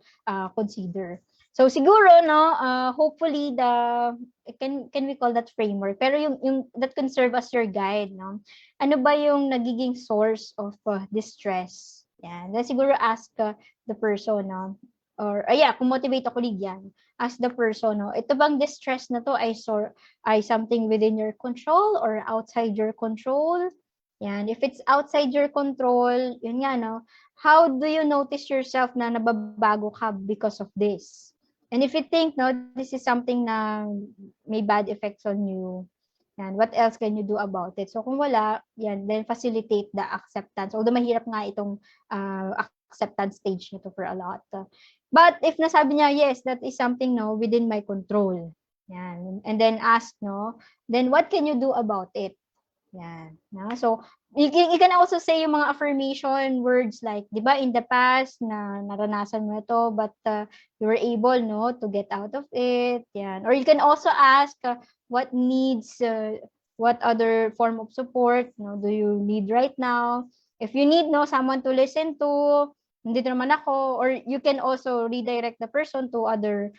Speaker 1: consider. So siguro no, hopefully can we call that framework? Pero yung that can serve as your guide, no? Ano ba yung nagiging source of distress? Yan. Then siguro ask the person, no? Or kung motivate ako yan, ask the person, no? Ito bang distress na to ay something within your control or outside your control? Yan. If it's outside your control, yun nga, no? How do you notice yourself na nababago ka because of this? And if you think, no, this is something na may bad effects on you, yan, what else can you do about it? So kung wala, yan, then facilitate the acceptance. Although mahirap nga itong acceptance stage nito for a lot. But if nasabi niya, yes, that is something, no, within my control. Yan. And then ask, no, then what can you do about it? Yan. No? So, you can also say yung mga affirmation words like, di ba, in the past, na naranasan mo ito, but you were able, no, to get out of it. Yan. Or you can also ask, what needs, what other form of support, no, do you need right now? If you need, no, someone to listen to, nandito naman ako, or you can also redirect the person to other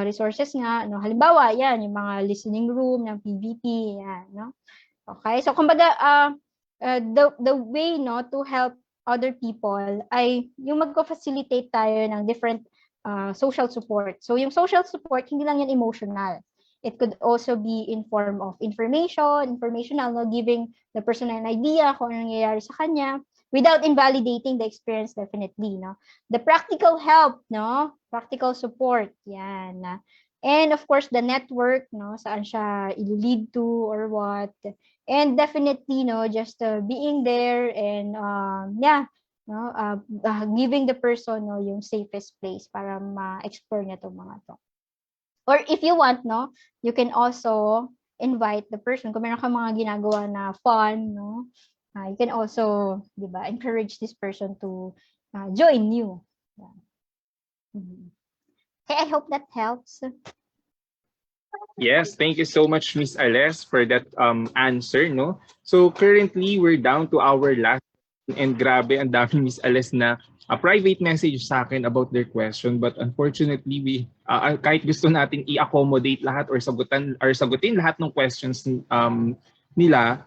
Speaker 1: resources nga, no. Halimbawa, yan, yung mga listening room ng PVP, yan, no. Okay? So, kumbaga, the way, no, to help other people ay yung magko-facilitate tayo ng different social support. So, yung social support, hindi lang yan emotional. It could also be in form of informational, no, giving the person an idea kung ano nangyayari sa kanya without invalidating the experience, definitely, no. The practical help, no, practical support, yan. And of course, the network, no, saan siya i-lead to or what. And definitely, no, just being there and no, giving the person, no, yung safest place para ma-explore niya itong mga to. Or if you want, no, you can also invite the person. Kung meron ka mga ginagawa na fun, no, you can also, di ba, encourage this person to join you. Yeah. Mm-hmm. Okay, I hope that helps.
Speaker 2: Yes, thank you so much, Miss Ales, for that answer, no? So currently, we're down to our last and grabe, ang dami, Miss Ales, na a private message sa akin about their question, but unfortunately, we kahit gusto nating i-accommodate lahat or sagutin lahat ng questions nila,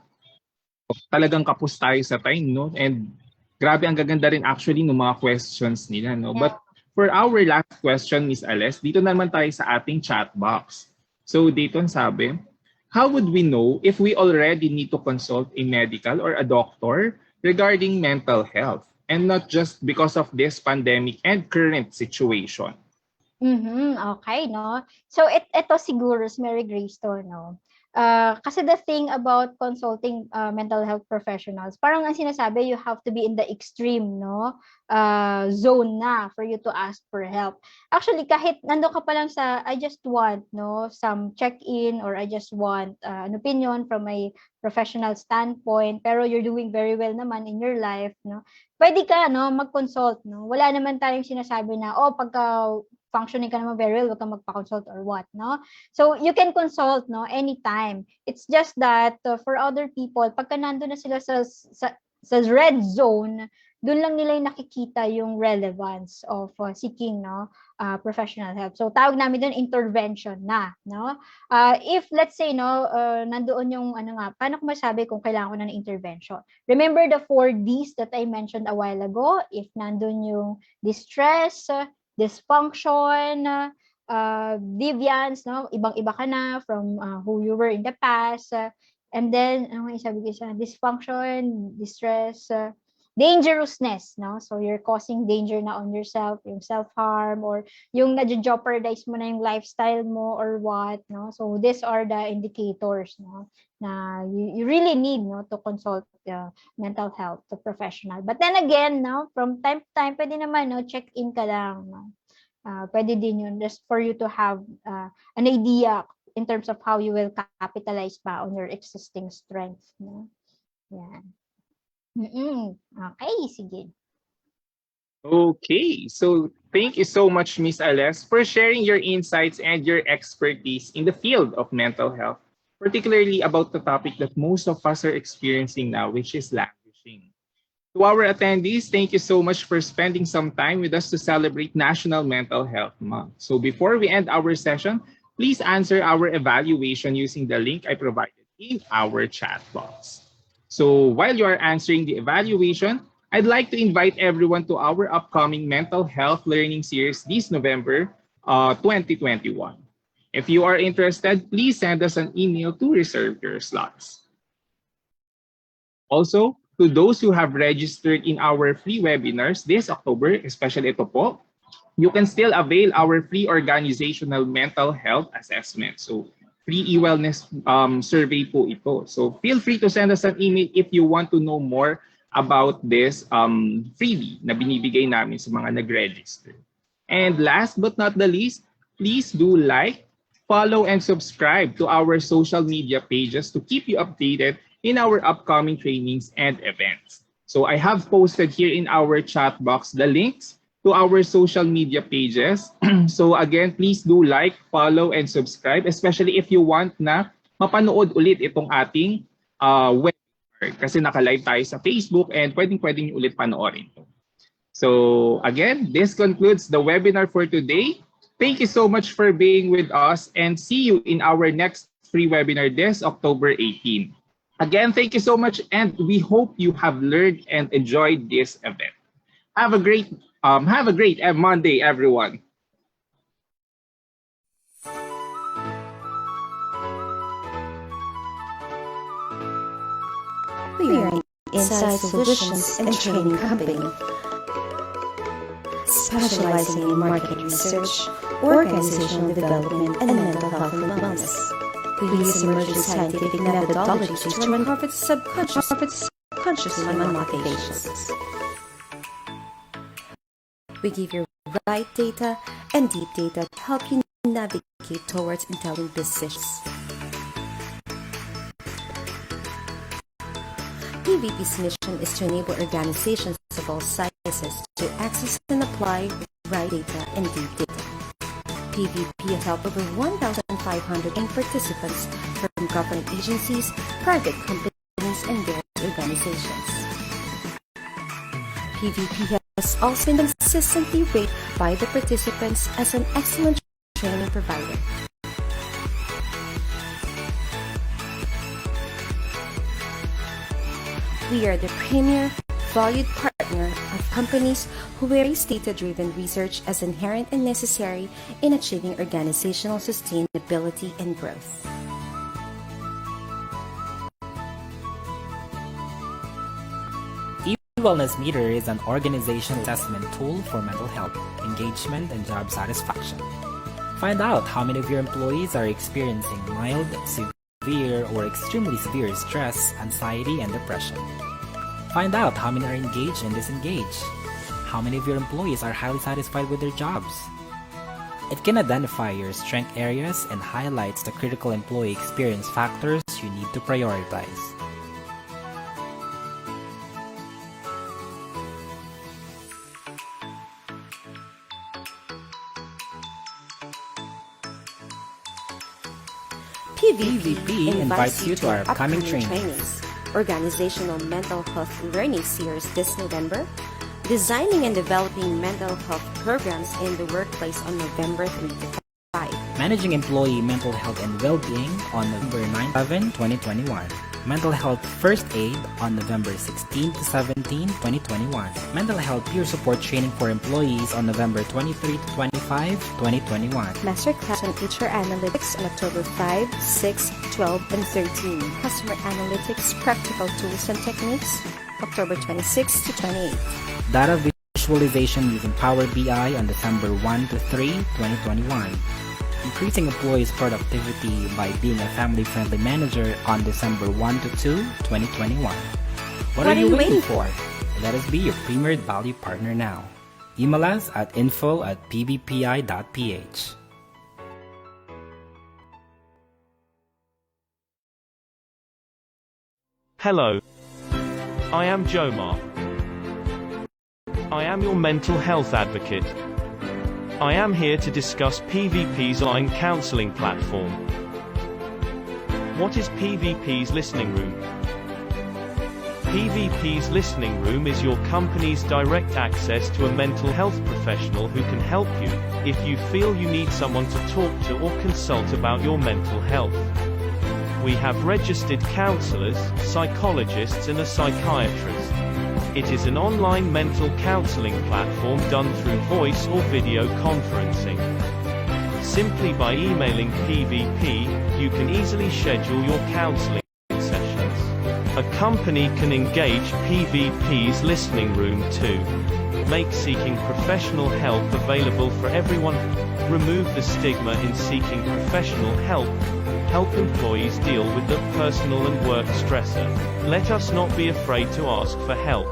Speaker 2: talagang kapos tayo sa time, no? And grabe, ang gaganda rin actually ng mga questions nila, no? But for our last question, Miss Ales, dito naman tayo sa ating chat box. So dito sabi, how would we know if we already need to consult a medical or a doctor regarding mental health and not just because of this pandemic and current situation?
Speaker 1: Okay, no? So, ito siguro, Mary Grace to, no? Kasi the thing about consulting mental health professionals, parang ang sinasabi, you have to be in the extreme, no? Zone na for you to ask for help. Actually, kahit nando ka pa lang sa, I just want, no, some check-in or I just want an opinion from a professional standpoint, pero you're doing very well naman in your life, no? Pwede ka, no, mag-consult, no? Wala naman tayong sinasabi na, pagka functioning ka naman very well, wag kang magpa-consult or what, no? So, you can consult, no, anytime. It's just that for other people, pagka nandun na sila sa red zone, dun lang nila yung nakikita yung relevance of seeking, no, professional help. So, tawag namin dun intervention na, no? If, let's say, no, nandoon yung, paano ko masabi kung kailangan ko na ng intervention? Remember the 4Ds that I mentioned a while ago? If nandun yung distress, dysfunction, deviance, no? Ibang-iba ka na from who you were in the past. And then, ano yung sabi ko isa? Dysfunction, distress, dangerousness, no? So you're causing danger na on yourself, yung self-harm, or yung na-jeopardize mo na yung lifestyle mo or what, no? So these are the indicators, no? Na you really need, no, to consult mental health to professional. But then again, no, from time to time, pwede naman, no, check in ka lang, no? Pwede din yun just for you to have an idea in terms of how you will capitalize pa on your existing strength, no? Yan. Okay, sige.
Speaker 2: Okay, so thank you so much, Miss Ales, for sharing your insights and your expertise in the field of mental health, particularly about the topic that most of us are experiencing now, which is languishing. To our attendees, thank you so much for spending some time with us to celebrate National Mental Health Month. So before we end our session, please answer our evaluation using the link I provided in our chat box. So while you are answering the evaluation, I'd like to invite everyone to our upcoming mental health learning series this November 2021. If you are interested, please send us an email to reserve your slots. Also, to those who have registered in our free webinars this October, especially ito po, you can still avail our free organizational mental health assessment. So, free e-wellness survey po ito. So, feel free to send us an email if you want to know more about this freebie na binibigay namin sa mga nag-register. And last but not the least, please do like, follow, and subscribe to our social media pages to keep you updated in our upcoming trainings and events. So I have posted here in our chat box the links to our social media pages. So again, please do like, follow, and subscribe, especially if you want na mapanood ulit itong ating webinar kasi naka-live tayo sa Facebook and pwedeng-pwedeng nyo ulit panoorin. So again, this concludes the webinar for today. Thank you so much for being with us and see you in our next free webinar this October 18. Again, thank you so much, and we hope you have learned and enjoyed this event. Have a great Monday, everyone.
Speaker 3: We are an Inside Solutions and Training Company, specializing in market research, organizational development, and mental health and wellness. We use emerging scientific methodologies to uncover the subconscious mind motivations. We give you right data and deep data to help you navigate towards intelligent decisions. PVP's mission is to enable organizations of all sizes to access and apply right data and deep data. PVP has helped over 1,500 participants from government agencies, private companies, and various organizations. PVP has also been consistently rated by the participants as an excellent training provider. We are the premier valued partner of companies who embrace data-driven research as inherent and necessary in achieving organizational sustainability and growth.
Speaker 4: Wellness Meter is an organizational assessment tool for mental health, engagement, and job satisfaction. Find out how many of your employees are experiencing mild, severe, or extremely severe stress, anxiety, and depression. Find out how many are engaged and disengaged. How many of your employees are highly satisfied with their jobs. It can identify your strength areas and highlights the critical employee experience factors you need to prioritize. PVP invites you to our upcoming trainings.
Speaker 3: Organizational Mental Health Learning Series this November, Designing and Developing Mental Health Programs in the Workplace on November 3 to 5.
Speaker 4: Managing Employee Mental Health and Well-Being on November 9-11, 2021. Mental Health First Aid on November 16 to 17, 2021. Mental Health Peer Support Training for Employees on November 23 to 25, 2021.
Speaker 3: Masterclass on HR Analytics on October 5, 6, 12, and 13. Customer Analytics Practical Tools and Techniques October 26 to 28.
Speaker 4: Data visualization using Power BI on December 1 to 3, 2021. Increasing employees' productivity by being a family-friendly manager on December 1 to 2, 2021. What are you waiting for? Let us be your premier value partner now. Email us at info@pbpi.ph.
Speaker 5: Hello. I am Jomar. I am your mental health advocate. I am here to discuss PVP's online counseling platform. What is PVP's listening room? PVP's listening room is your company's direct access to a mental health professional who can help you if you feel you need someone to talk to or consult about your mental health. We have registered counselors, psychologists and a psychiatrist. It is an online mental counseling platform done through voice or video conferencing. Simply by emailing PVP, you can easily schedule your counseling sessions. A company can engage PVP's listening room to make seeking professional help available for everyone, remove the stigma in seeking professional help employees deal with the personal and work stressor. Let us not be afraid to ask for help.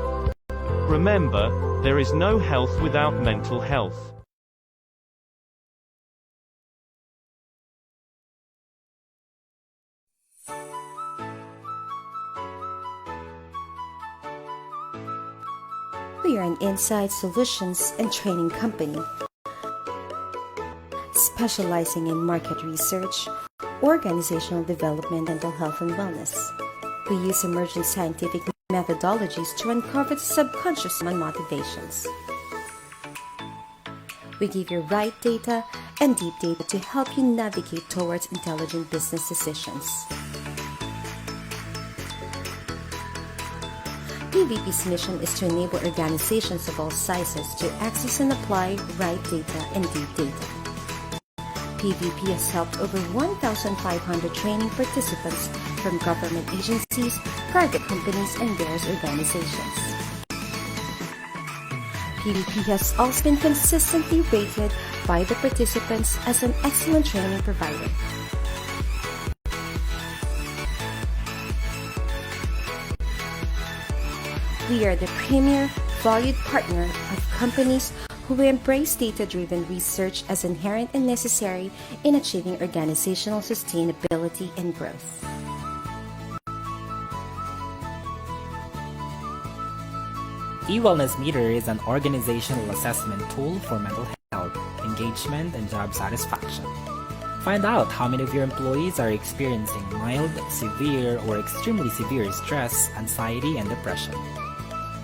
Speaker 5: Remember, there is no health without mental health.
Speaker 3: We are an insight solutions and training company, specializing in market research, organizational development, mental health and wellness. We use emerging scientific methodologies to uncover the subconscious motivations. We give you right data and deep data to help you navigate towards intelligent business decisions. PVP's mission is to enable organizations of all sizes to access and apply right data and deep data. PVP has helped over 1,500 training participants from government agencies, private companies, and various organizations. PVP has also been consistently rated by the participants as an excellent training provider. We are the premier valued partner of companies who embrace data-driven research as inherent and necessary in achieving organizational sustainability and growth.
Speaker 4: eWellness Meter is an organizational assessment tool for mental health, engagement, and job satisfaction. Find out how many of your employees are experiencing mild, severe, or extremely severe stress, anxiety, and depression.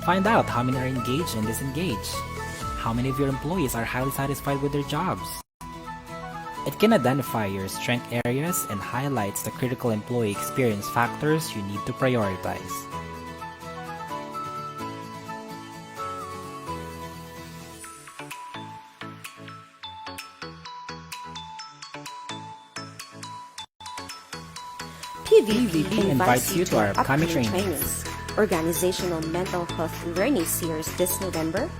Speaker 4: Find out how many are engaged and disengaged. How many of your employees are highly satisfied with their jobs? It can identify your strength areas and highlights the critical employee experience factors you need to prioritize.
Speaker 3: PVP
Speaker 4: invites you to our upcoming
Speaker 3: trainings. Organizational Mental Health Learning Series this November,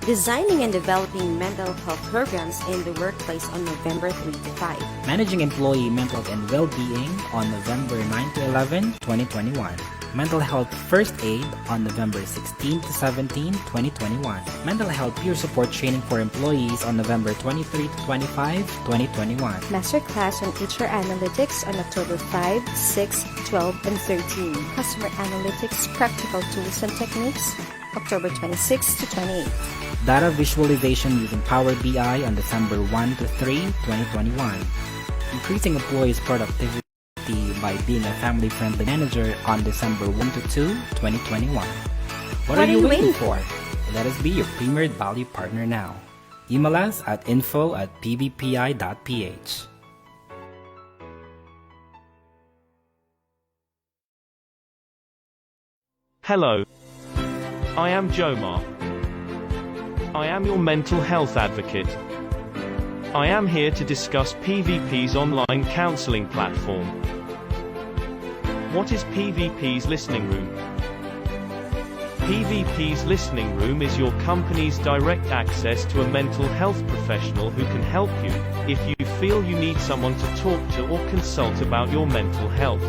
Speaker 3: Designing and Developing Mental Health Programs in the Workplace on November 3 to 5.
Speaker 4: Managing Employee Mental and Well-Being on November 9 to 11, 2021. Mental Health First Aid on November 16 to 17, 2021. Mental Health Peer Support Training for Employees on November 23 to 25, 2021.
Speaker 3: Masterclass on HR Analytics on October 5, 6, 12, and 13. Customer Analytics Practical Tools and Techniques, October 26 to 28.
Speaker 4: Data Visualization using Power BI on December 1 to 3, 2021. Increasing employees' productivity by being a family-friendly manager on December 1 to 2, 2021. What are you waiting for? Let us be your premier value partner now. Email us at info@pbpi.ph.
Speaker 5: Hello. I am Jomar. I am your mental health advocate. I am here to discuss PVP's online counseling platform. What is PVP's listening room? PVP's Listening Room is your company's direct access to a mental health professional who can help you, if you feel you need someone to talk to or consult about your mental health.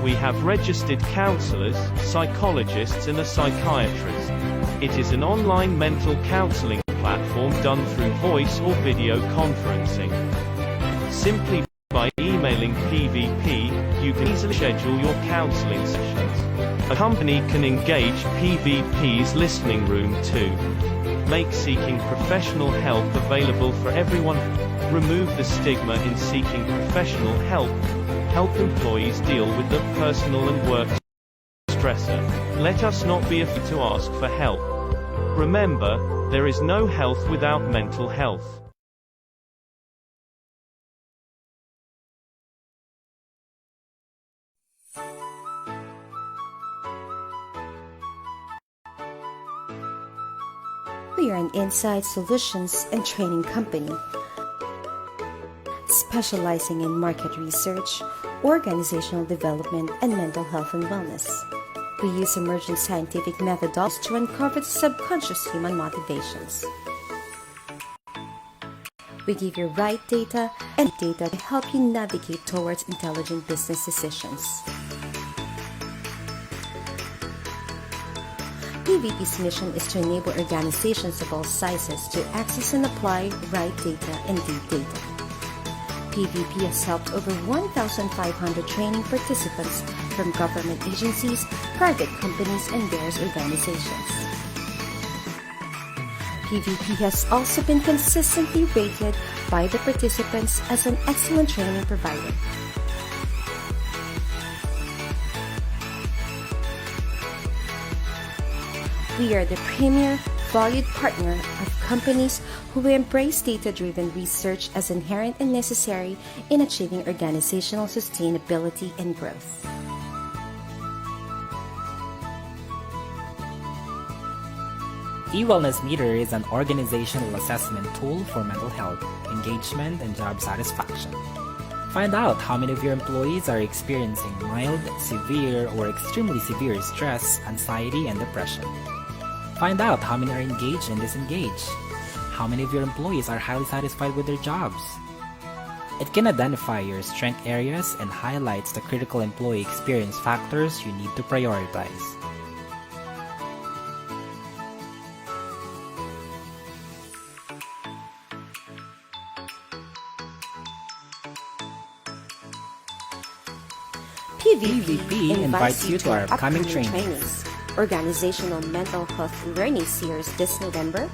Speaker 5: We have registered counselors, psychologists and a psychiatrist. It is an online mental counseling platform done through voice or video conferencing. Simply by emailing PVP, you can easily schedule your counseling sessions. A company can engage PVP's Listening Room too. Make seeking professional help available for everyone. Remove the stigma in seeking professional help. Help employees deal with the personal and work stressor. Let us not be afraid to ask for help. Remember, there is no health without mental health.
Speaker 3: We are an insight solutions and training company specializing in market research, organizational development, and mental health and wellness. We use emerging scientific methodologies to uncover the subconscious human motivations. We give you right data and data to help you navigate towards intelligent business decisions. PVP's mission is to enable organizations of all sizes to access and apply right data and deep data. PVP has helped over 1,500 training participants from government agencies, private companies, and various organizations. PVP has also been consistently rated by the participants as an excellent training provider. We are the premier, valued partner of companies who embrace data-driven research as inherent and necessary in achieving organizational sustainability and growth.
Speaker 4: eWellness Meter is an organizational assessment tool for mental health, engagement, and job satisfaction. Find out how many of your employees are experiencing mild, severe, or extremely severe stress, anxiety, and depression. Find out how many are engaged and disengaged. How many of your employees are highly satisfied with their jobs. It can identify your strength areas and highlights the critical employee experience factors you need to prioritize. PVP invites you to our upcoming trainings.
Speaker 3: Organizational Mental Health Learning Series this November,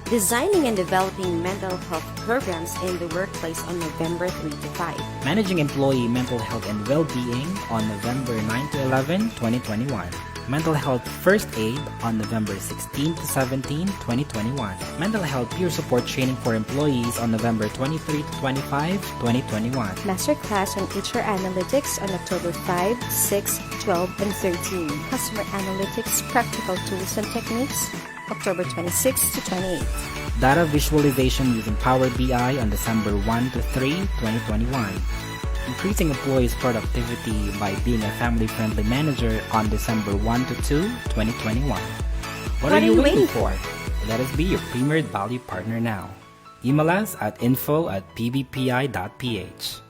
Speaker 3: Designing and Developing Mental Health Programs in the Workplace on November 3 to 5.
Speaker 4: Managing Employee Mental Health and Well-Being on November 9 to 11, 2021. Mental Health First Aid on November 16 to 17, 2021. Mental Health Peer Support Training for Employees on November 23 to 25, 2021.
Speaker 3: Masterclass on HR Analytics on October 5, 6, 12, and 13. Customer Analytics Practical Tools and Techniques, October 26 to 28.
Speaker 4: Data Visualization using Power BI on December 1 to 3, 2021. Increasing employees' productivity by being a family-friendly manager on December 1 to 2, 2021. What are you waiting for? Let us be your premier value partner now. Email us at info@pbpi.ph.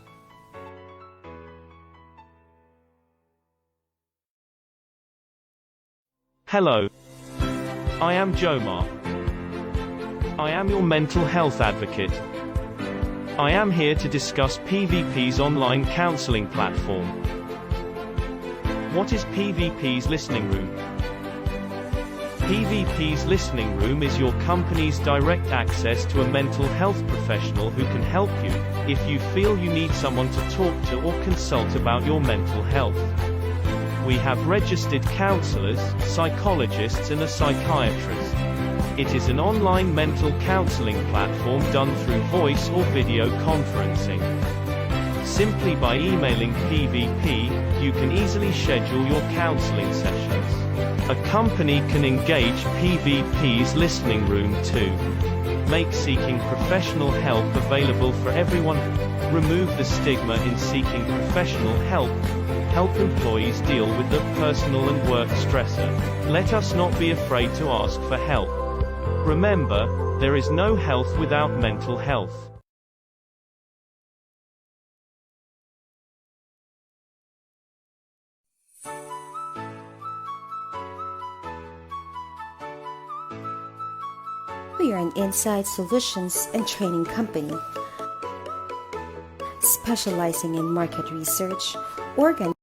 Speaker 5: Hello. I am Jomar. I am your mental health advocate. I am here to discuss PVP's online counseling platform. What is PVP's Listening Room? PVP's Listening Room is your company's direct access to a mental health professional who can help you, if you feel you need someone to talk to or consult about your mental health. We have registered counselors, psychologists and a psychiatrist. It is an online mental counseling platform done through voice or video conferencing. Simply by emailing PVP, you can easily schedule your counseling sessions. A company can engage PVP's Listening Room too. Make seeking professional help available for everyone. Remove the stigma in seeking professional help. help employees deal with the personal and work stressor. Let us not be afraid to ask for help. Remember, there is no health without mental health.
Speaker 3: We are an insight solutions and training company specializing in market research, organization,